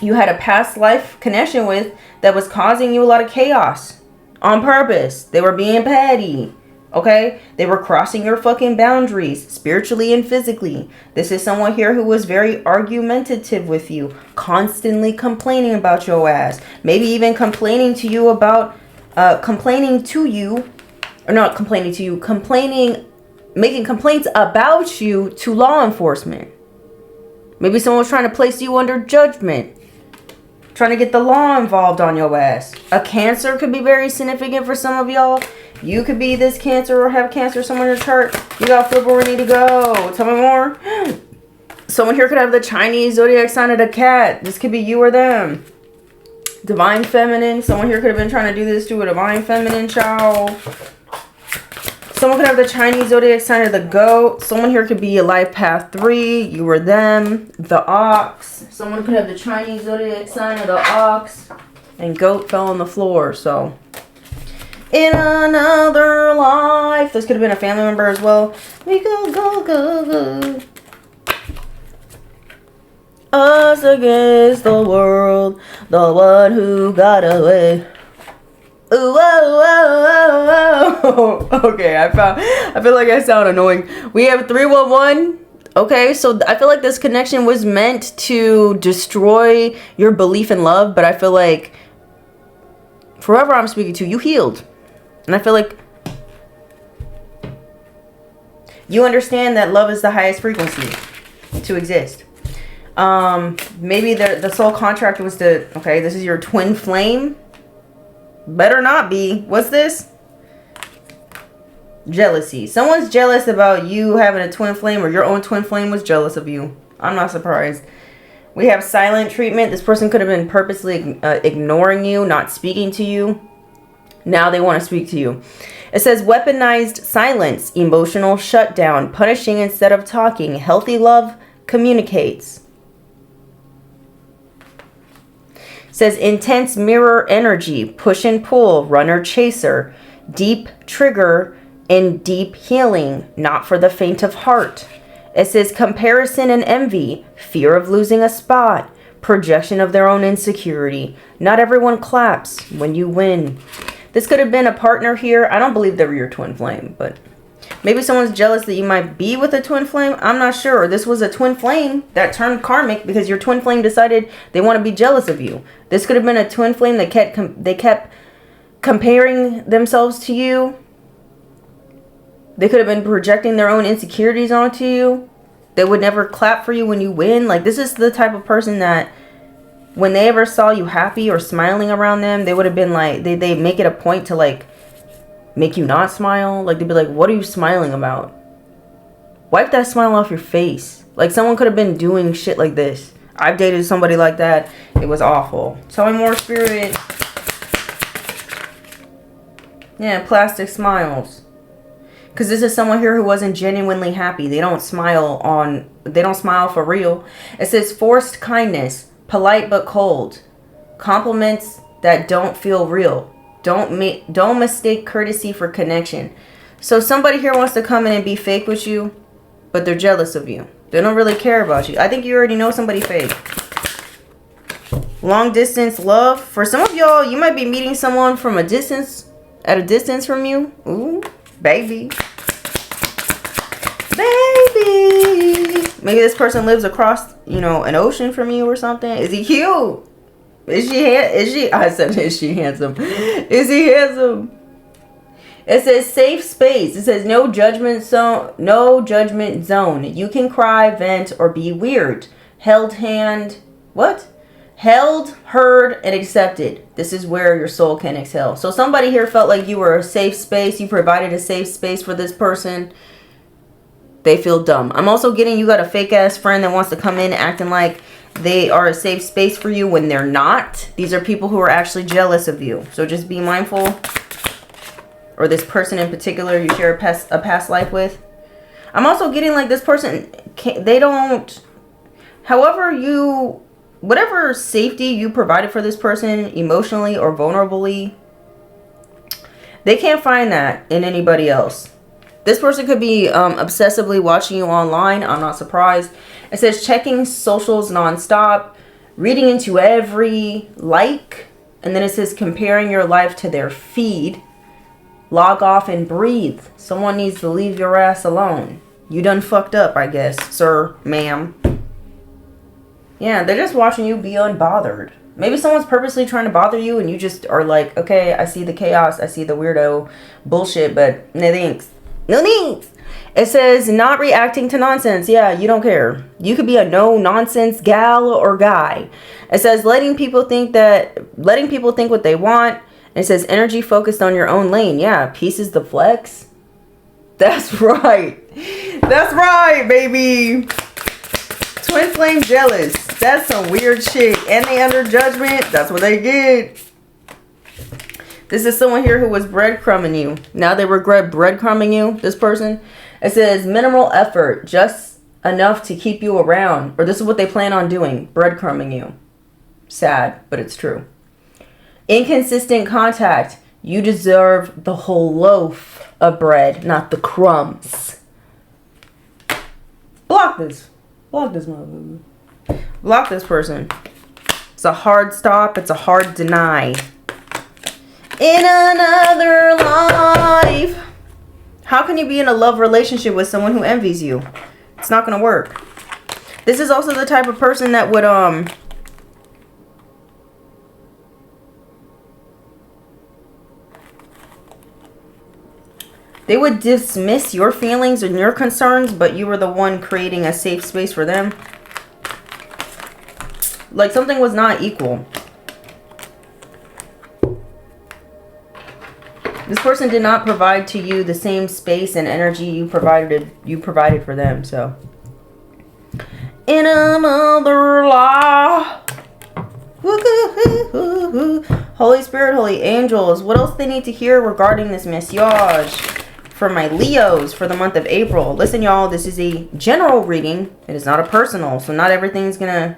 Speaker 1: you had a past life connection with that was causing you a lot of chaos on purpose. They were being petty. Okay? They were crossing your fucking boundaries, spiritually and physically. This is someone here who was very argumentative with you, constantly complaining about your ass. Maybe even complaining to you about, making complaints about you to law enforcement. Maybe someone was trying to place you under judgment, trying to get the law involved on your ass. A cancer could be very significant for some of y'all. You could be this cancer or have cancer somewhere in your chart. You got flip where we need to go. Tell me more. Someone here could have the Chinese zodiac sign of the cat. This could be you or them. Divine feminine. Someone here could have been trying to do this to a divine feminine child. Someone could have the Chinese zodiac sign of the goat. Someone here could be a life path 3. You or them. The ox. Someone could have the Chinese zodiac sign of the ox. And goat fell on the floor. So, in another life. This could have been a family member as well. We go. Us against the world. The one who got away. Ooh, whoa. Okay, I feel like I sound annoying. We have 311. Okay, so I feel like this connection was meant to destroy your belief in love, but I feel like forever I'm speaking to, you healed. And I feel like you understand that love is the highest frequency to exist. Maybe the soul contract was to, okay, this is your twin flame. Better not be. What's this? Jealousy. Someone's jealous about you having a twin flame, or your own twin flame was jealous of you. I'm not surprised. We have silent treatment. This person could have been purposely ignoring you, not speaking to you. Now they want to speak to you. It says weaponized silence, emotional shutdown, punishing instead of talking. Healthy love communicates. Says intense mirror energy, push and pull, runner chaser, deep trigger, and deep healing, not for the faint of heart. It says comparison and envy, fear of losing a spot, projection of their own insecurity. Not everyone claps when you win. This could have been a partner here. I don't believe they were your twin flame, but maybe someone's jealous that you might be with a twin flame. I'm not sure. This was a twin flame that turned karmic because your twin flame decided they want to be jealous of you. This could have been a twin flame that kept comparing themselves to you. They could have been projecting their own insecurities onto you. They would never clap for you when you win. Like, this is the type of person that when they ever saw you happy or smiling around them, they would have been like, they make it a point to like make you not smile. Like, they'd be like, what are you smiling about? Wipe that smile off your face. Like, someone could have been doing shit like this. I've dated somebody like that. It was awful. Tell me more, spirit. Yeah, plastic smiles. Because this is someone here who wasn't genuinely happy. They don't smile for real. It says forced kindness, polite but cold. Compliments that don't feel real. Don't mistake courtesy for connection. So somebody here wants to come in and be fake with you, but they're jealous of you. They don't really care about you. I think you already know somebody fake. Long distance love. For some of y'all, you might be meeting someone from a distance, at a distance from you. Ooh, baby. Baby. Maybe this person lives across, an ocean from you or something. Is he cute? Is she handsome? Is he handsome? It says safe space. It says no judgment zone. You can cry, vent, or be weird. Held, heard, and accepted. This is where your soul can exhale. So somebody here felt like you were a safe space. You provided a safe space for this person. They feel dumb. I'm also getting you got a fake ass friend that wants to come in acting like they are a safe space for you when they're not. These are people who are actually jealous of you. So just be mindful. Or this person in particular you share a past life with. I'm also getting like this person, they don't, however you whatever safety you provided for this person emotionally or vulnerably, they can't find that in anybody else. This person could be obsessively watching you online. I'm not surprised. It says checking socials nonstop, reading into every like, and then it says comparing your life to their feed. Log off and breathe. Someone needs to leave your ass alone. You done fucked up, I guess, sir, ma'am. Yeah, they're just watching you be unbothered. Maybe someone's purposely trying to bother you and you just are like, okay, I see the chaos, I see the weirdo bullshit, but no thanks. No thanks. It says not reacting to nonsense. Yeah, you don't care. You could be a no nonsense gal or guy. It says letting people think what they want. And it says energy focused on your own lane. Yeah, peace is the flex. That's right. That's right, baby. Twin flame jealous. That's some weird shit. And they under judgment. That's what they get. This is someone here who was breadcrumbing you. Now they regret breadcrumbing you, this person. It says minimal effort, just enough to keep you around. Or this is what they plan on doing, breadcrumbing you. Sad, but it's true. Inconsistent contact. You deserve the whole loaf of bread, not the crumbs. Block this. Block this motherfucker. Block this person. It's a hard stop. It's a hard deny. In another life. How can you be in a love relationship with someone who envies you? It's not going to work. This is also the type of person that would, they would dismiss your feelings and your concerns, but you were the one creating a safe space for them. Like something was not equal. This person did not provide to you the same space and energy you provided for them. So, in another life. Holy Spirit, holy angels, what else they need to hear regarding this misjudged for my Leos for the month of April? Listen, y'all, this is a general reading. It is not a personal, so not everything's gonna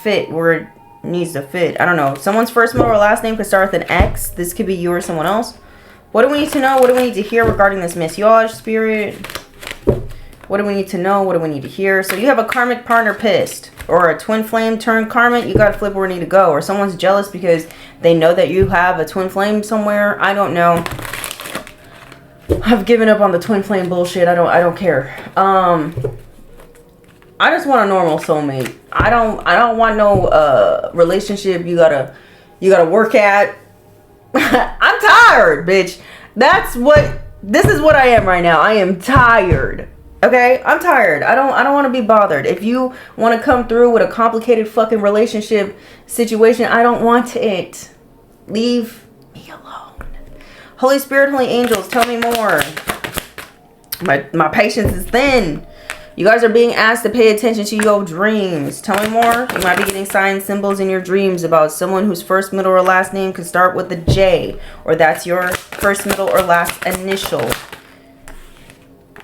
Speaker 1: fit where it needs to fit. I don't know. Someone's first, middle, or last name could start with an X. This could be you or someone else. What do we need to know? What do we need to hear regarding this misjudged spirit? What do we need to know? What do we need to hear? So you have a karmic partner pissed, or a twin flame turned karmic. You got to flip where you need to go. Or someone's jealous because they know that you have a twin flame somewhere. I don't know. I've given up on the twin flame bullshit. I don't care. I just want a normal soulmate. I don't want no relationship you gotta work at. I'm tired, bitch. This is what I am right now. I am tired. Okay? I'm tired. I don't want to be bothered. If you want to come through with a complicated fucking relationship situation, I don't want it. Leave me alone. Holy Spirit, holy angels, tell me more. My patience is thin. You guys are being asked to pay attention to your dreams. Tell me more. You might be getting signs, symbols in your dreams about someone whose first, middle, or last name could start with a J. Or that's your first, middle, or last initial.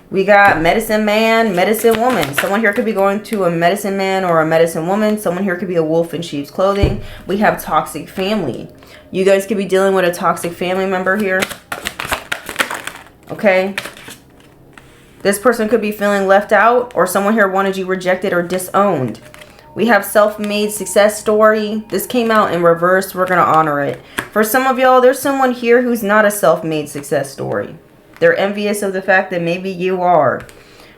Speaker 1: We got medicine man, medicine woman. Someone here could be going to a medicine man or a medicine woman. Someone here could be a wolf in sheep's clothing. We have toxic family. You guys could be dealing with a toxic family member here. Okay. This person could be feeling left out, or someone here wanted you rejected or disowned. We have self-made success story. This came out in reverse. We're going to honor it. For some of y'all, there's someone here who's not a self-made success story. They're envious of the fact that maybe you are.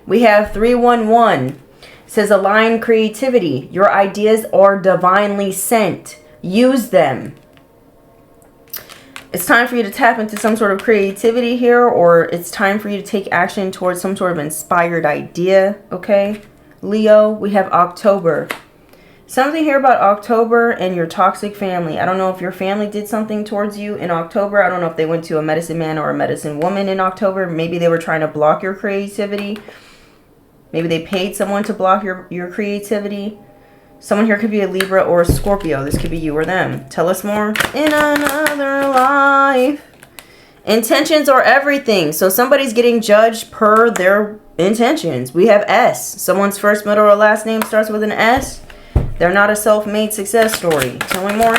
Speaker 1: We have 311. It says align creativity. Your ideas are divinely sent. Use them. It's time for you to tap into some sort of creativity here, or it's time for you to take action towards some sort of inspired idea, okay? Leo, we have October. Something here about October and your toxic family. I don't know if your family did something towards you in October. I don't know if they went to a medicine man or a medicine woman in October. Maybe they were trying to block your creativity. Maybe they paid someone to block your creativity. Someone here could be a Libra or a Scorpio. This could be you or them. Tell us more. In another life. Intentions are everything. So somebody's getting judged per their intentions. We have S. Someone's first, middle, or last name starts with an S. They're not a self-made success story. Tell me more.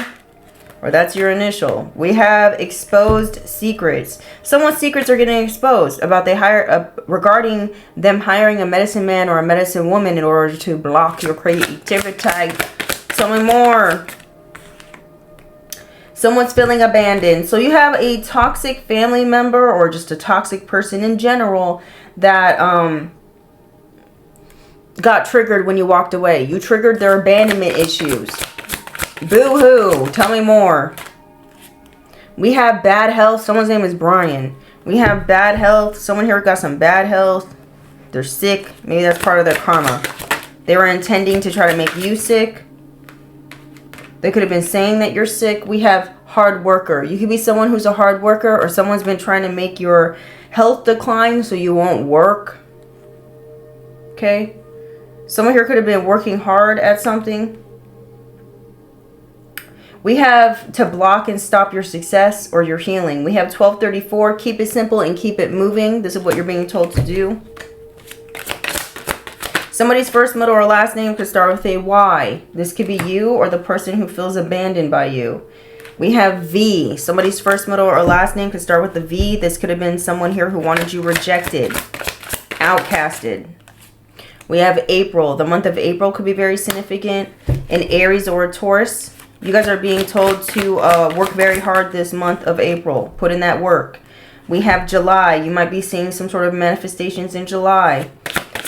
Speaker 1: Or that's your initial. We have exposed secrets. Someone's secrets are getting exposed about regarding them hiring a medicine man or a medicine woman in order to block your creativity. Tell me more. Someone's feeling abandoned. So you have a toxic family member or just a toxic person in general that got triggered when you walked away. You triggered their abandonment issues. Boo-hoo. Tell me more. We have bad health. Someone's name is Brian. We have bad health. Someone here got some bad health. They're sick. Maybe that's part of their karma. They were intending to try to make you sick. They could have been saying that you're sick. We have hard worker. You could be someone who's a hard worker, or someone's been trying to make your health decline so you won't work. Okay? Someone here could have been working hard at something. We have to block and stop your success or your healing. We have 1234. Keep it simple and keep it moving. This is what you're being told to do. Somebody's first, middle, or last name could start with a Y. This could be you or the person who feels abandoned by you. We have V. Somebody's first, middle, or last name could start with the V. This could have been someone here who wanted you rejected, outcasted. We have April. The month of April could be very significant. An Aries or a Taurus. You guys are being told to work very hard this month of April. Put in that work. We have July. You might be seeing some sort of manifestations in July.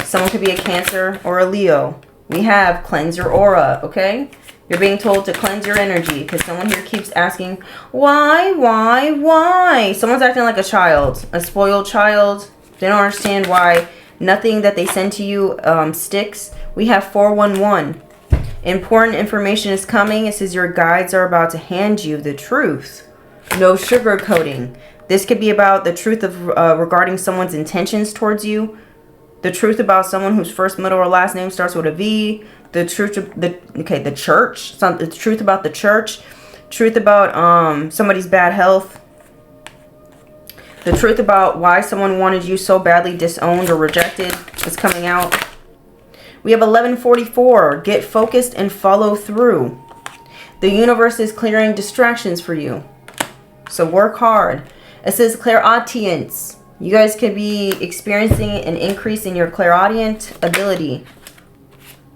Speaker 1: Someone could be a Cancer or a Leo. We have cleanse your aura, okay? You're being told to cleanse your energy because someone here keeps asking, why? Someone's acting like a child, a spoiled child. They don't understand why nothing that they send to you sticks. We have 411. Important information is coming. It says your guides are about to hand you the truth. No sugarcoating. This could be about the truth of regarding someone's intentions towards you. The truth about someone whose first, middle, or last name starts with a V. The truth of the church. The truth about the church. Truth about somebody's bad health. The truth about why someone wanted you so badly disowned or rejected is coming out. We have 1144. Get focused and follow through. The universe is clearing distractions for you. So work hard. It says clairaudience. You guys could be experiencing an increase in your clairaudient ability.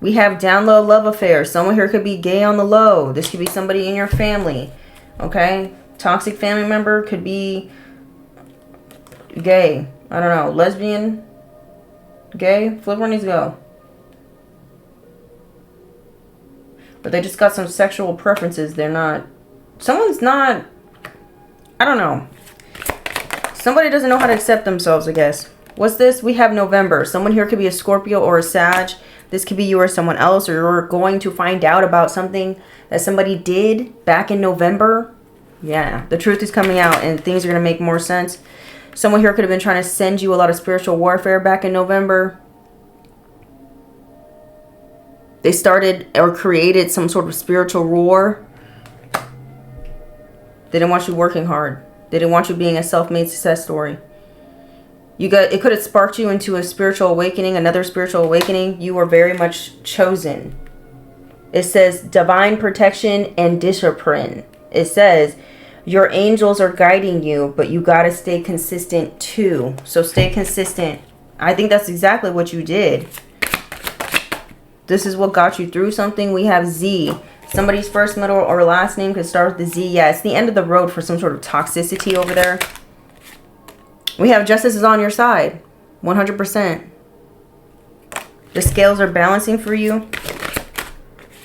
Speaker 1: We have down low love affair. Someone here could be gay on the low. This could be somebody in your family. Okay? Toxic family member could be gay. I don't know. Lesbian. Gay. Flip where needs to go. But they just got some sexual preferences. They're not. Someone's not. I don't know. Somebody doesn't know how to accept themselves, I guess. What's this? We have November. Someone here could be a Scorpio or a Sag. This could be you or someone else, or you're going to find out about something that somebody did back in November. Yeah, the truth is coming out and things are going to make more sense. Someone here could have been trying to send you a lot of spiritual warfare back in November. They started or created some sort of spiritual war. They didn't want you working hard. They didn't want you being a self-made success story. It could have sparked you into a spiritual awakening, another spiritual awakening. You were very much chosen. It says divine protection and discipline. It says your angels are guiding you, but you got to stay consistent too. So stay consistent. I think that's exactly what you did. This is what got you through something. We have Z. Somebody's first, middle, or last name could start with the Z. Yeah, it's the end of the road for some sort of toxicity over there. We have justice is on your side. 100%. The scales are balancing for you.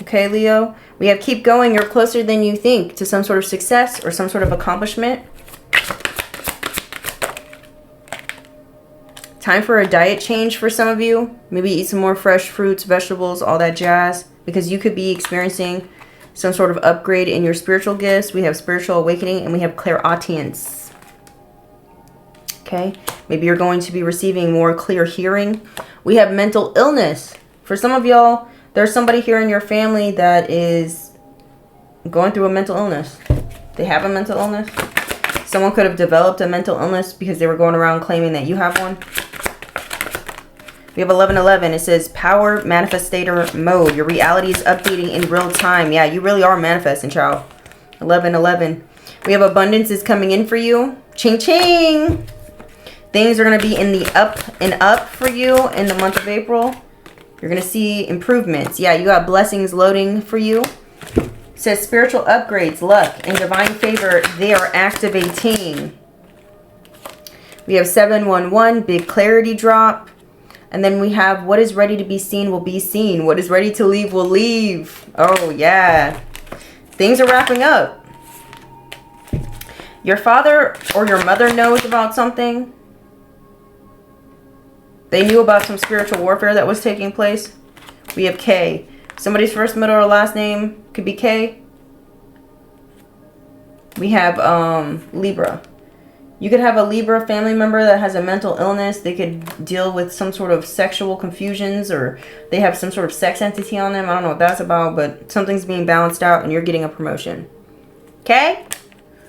Speaker 1: Okay, Leo. We have keep going. You're closer than you think to some sort of success or some sort of accomplishment. Time for a diet change for some of you. Maybe eat some more fresh fruits, vegetables, all that jazz. Because you could be experiencing some sort of upgrade in your spiritual gifts. We have spiritual awakening and we have clairaudience. Okay. Maybe you're going to be receiving more clear hearing. We have mental illness. For some of y'all, there's somebody here in your family that is going through a mental illness. They have a mental illness. Someone could have developed a mental illness because they were going around claiming that you have one. We have 1111. It says power manifestator mode. Your reality is updating in real time. Yeah, you really are manifesting, child. 1111. We have abundance is coming in for you. Ching ching. Things are going to be in the up and up for you in the month of April. You're going to see improvements. Yeah, you got blessings loading for you. It says spiritual upgrades, luck, and divine favor. They are activating. We have 711, big clarity drop. And then we have what is ready to be seen will be seen. What is ready to leave will leave. Oh, yeah. Things are wrapping up. Your father or your mother knows about something. They knew about some spiritual warfare that was taking place. We have K. Somebody's first, middle, or last name could be K. We have Libra. You could have a Libra family member that has a mental illness. They could deal with some sort of sexual confusions, or they have some sort of sex entity on them. I don't know what that's about, but something's being balanced out and you're getting a promotion. Okay?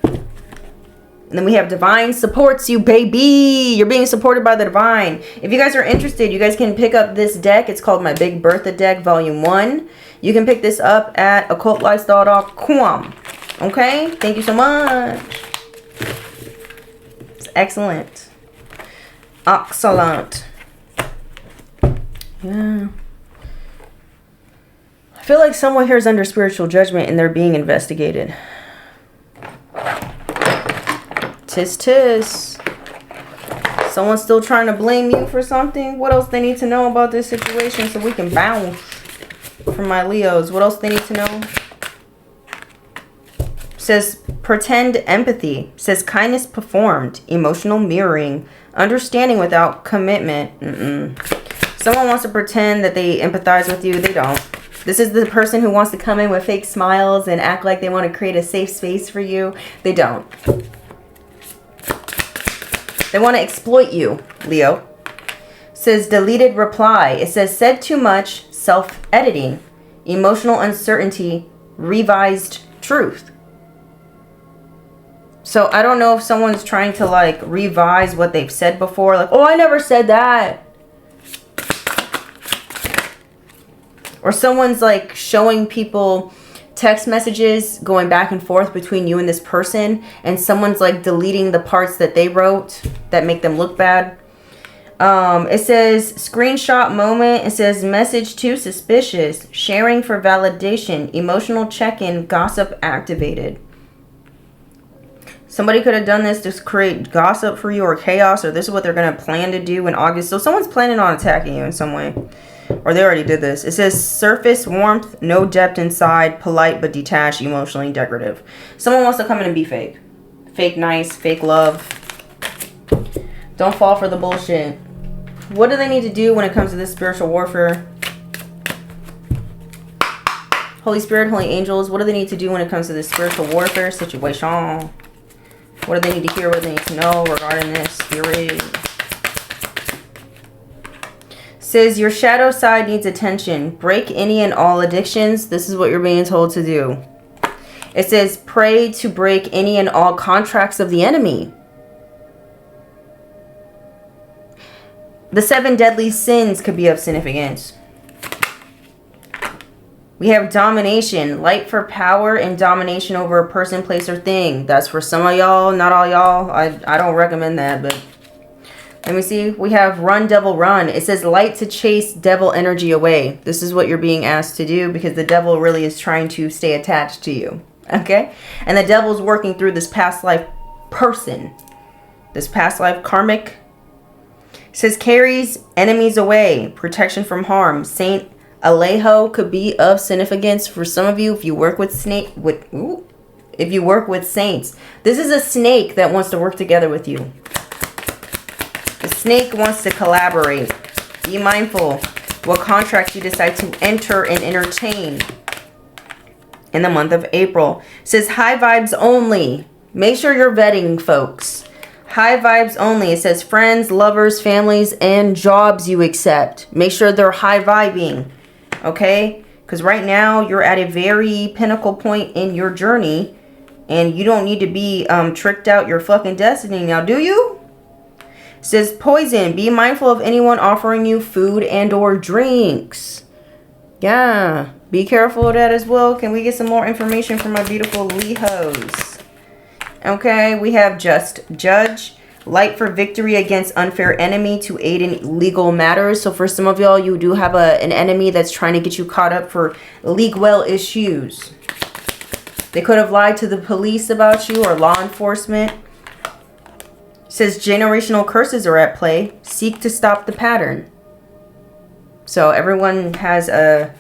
Speaker 1: And then we have divine supports you, baby. You're being supported by the divine. If you guys are interested, you guys can pick up this deck. It's called My Big Bertha Deck, Volume 1. You can pick this up at occultlifestyle.com. Okay? Thank you so much. Excellent. Excellent. Yeah. I feel like someone here is under spiritual judgment and they're being investigated. Tis tis. Someone's still trying to blame you for something. What else they need to know about this situation so we can bounce from my Leos? What else they need to know? Says pretend empathy. Says kindness performed. Emotional mirroring. Understanding without commitment. Someone wants to pretend that they empathize with you. They don't. This is the person who wants to come in with fake smiles and act like they want to create a safe space for you. They don't. They want to exploit you, Leo. Says deleted reply. It says said too much, self-editing. Emotional uncertainty, revised truth. So I don't know if someone's trying to like revise what they've said before. Like, oh, I never said that. Or someone's like showing people text messages going back and forth between you and this person. And someone's like deleting the parts that they wrote that make them look bad. It says screenshot moment. It says message too suspicious. Sharing for validation. Emotional check-in. Gossip activated. Somebody could have done this to create gossip for you or chaos, or this is what they're going to plan to do in August. So someone's planning on attacking you in some way. Or they already did this. It says surface warmth, no depth inside, polite but detached, emotionally decorative. Someone wants to come in and be fake. Fake nice, fake love. Don't fall for the bullshit. What do they need to do when it comes to this spiritual warfare? Holy Spirit, Holy Angels, what do they need to do when it comes to this spiritual warfare situation? What do they need to hear? What do they need to know regarding this spirit? Says your shadow side needs attention. Break any and all addictions. This is what you're being told to do. It says pray to break any and all contracts of the enemy. The 7 deadly sins could be of significance. We have domination, light for power and domination over a person, place, or thing. That's for some of y'all, not all y'all. I don't recommend that, but let me see. We have run, devil, run. It says light to chase devil energy away. This is what you're being asked to do because the devil really is trying to stay attached to you. Okay? And the devil's working through this past life person. This past life karmic. It says carries enemies away. Protection from harm. Saint Alejo could be of significance for some of you if you work with if you work with saints. This is a snake that wants to work together with you. The snake wants to collaborate. Be mindful what contracts you decide to enter and entertain in the month of April. It says high vibes only. Make sure you're vetting, folks. High vibes only. It says friends, lovers, families, and jobs you accept. Make sure they're high vibing. Okay? Because right now you're at a very pinnacle point in your journey. And you don't need to be tricked out your fucking destiny now, do you? Says poison. Be mindful of anyone offering you food and or drinks. Yeah. Be careful of that as well. Can we get some more information from my beautiful Leos? Okay. We have just judge. Light for victory against unfair enemy to aid in legal matters. So for some of y'all, you do have an enemy that's trying to get you caught up for legal issues. They could have lied to the police about you or law enforcement. Says generational curses are at play. Seek to stop the pattern. So everyone has their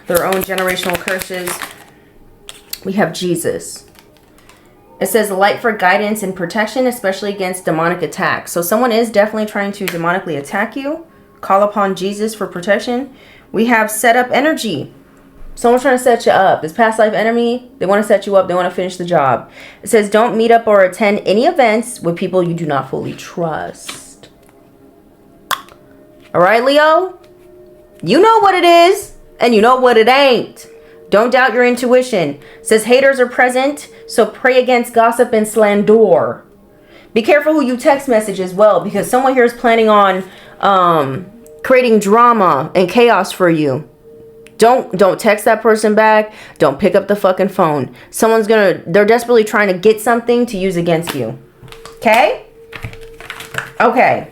Speaker 1: own generational curses. We have Jesus. It says light for guidance and protection, especially against demonic attacks. So someone is definitely trying to demonically attack you. Call upon Jesus for protection. We have set up energy. Someone's trying to set you up. This past life enemy, they want to set you up. They want to finish the job. It says don't meet up or attend any events with people you do not fully trust. All right, Leo? You know what it is and you know what it ain't. Don't doubt your intuition. It says haters are present, so pray against gossip and slander. Be careful who you text message as well, because someone here is planning on creating drama and chaos for you. Don't text that person back. Don't pick up the fucking phone. They're desperately trying to get something to use against you. Okay? Okay.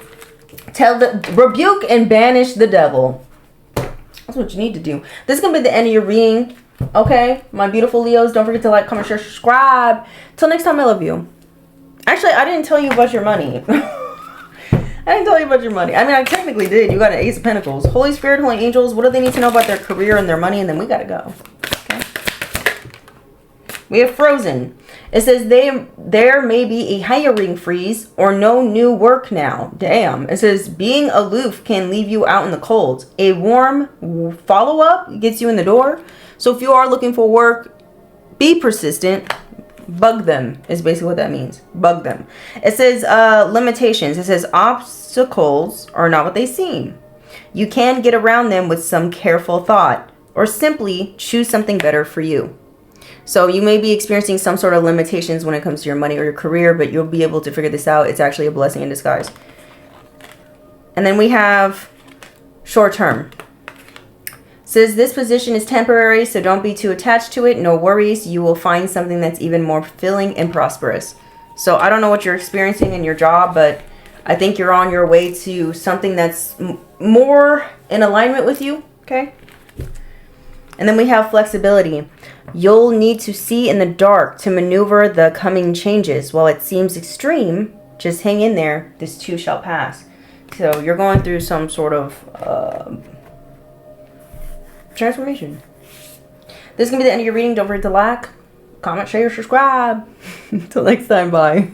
Speaker 1: Rebuke and banish the devil. That's what you need to do. This is going to be the end of your reading. Okay? My beautiful Leos, don't forget to like, comment, share, subscribe. Till next time, I love you. Actually, I didn't tell you about your money. I didn't tell you about your money. I mean, I technically did. You got an Ace of Pentacles. Holy Spirit, Holy Angels, what do they need to know about their career and their money? And then we got to go. Okay? We have Frozen. It says there may be a hiring freeze or no new work now. Damn. It says being aloof can leave you out in the cold. A warm follow-up gets you in the door. So if you are looking for work, be persistent. Bug them is basically what that means. Bug them. It says limitations. It says obstacles are not what they seem. You can get around them with some careful thought or simply choose something better for you. So you may be experiencing some sort of limitations when it comes to your money or your career, but you'll be able to figure this out. It's actually a blessing in disguise. And then we have short term. Says this position is temporary, so don't be too attached to it. No worries. You will find something that's even more fulfilling and prosperous. So I don't know what you're experiencing in your job, but I think you're on your way to something that's more in alignment with you. Okay. And then we have flexibility. You'll need to see in the dark to maneuver the coming changes. While it seems extreme, just hang in there. This too shall pass. So you're going through some sort of transformation. This is going to be the end of your reading. Don't forget to like, comment, share, subscribe. Until next time, bye.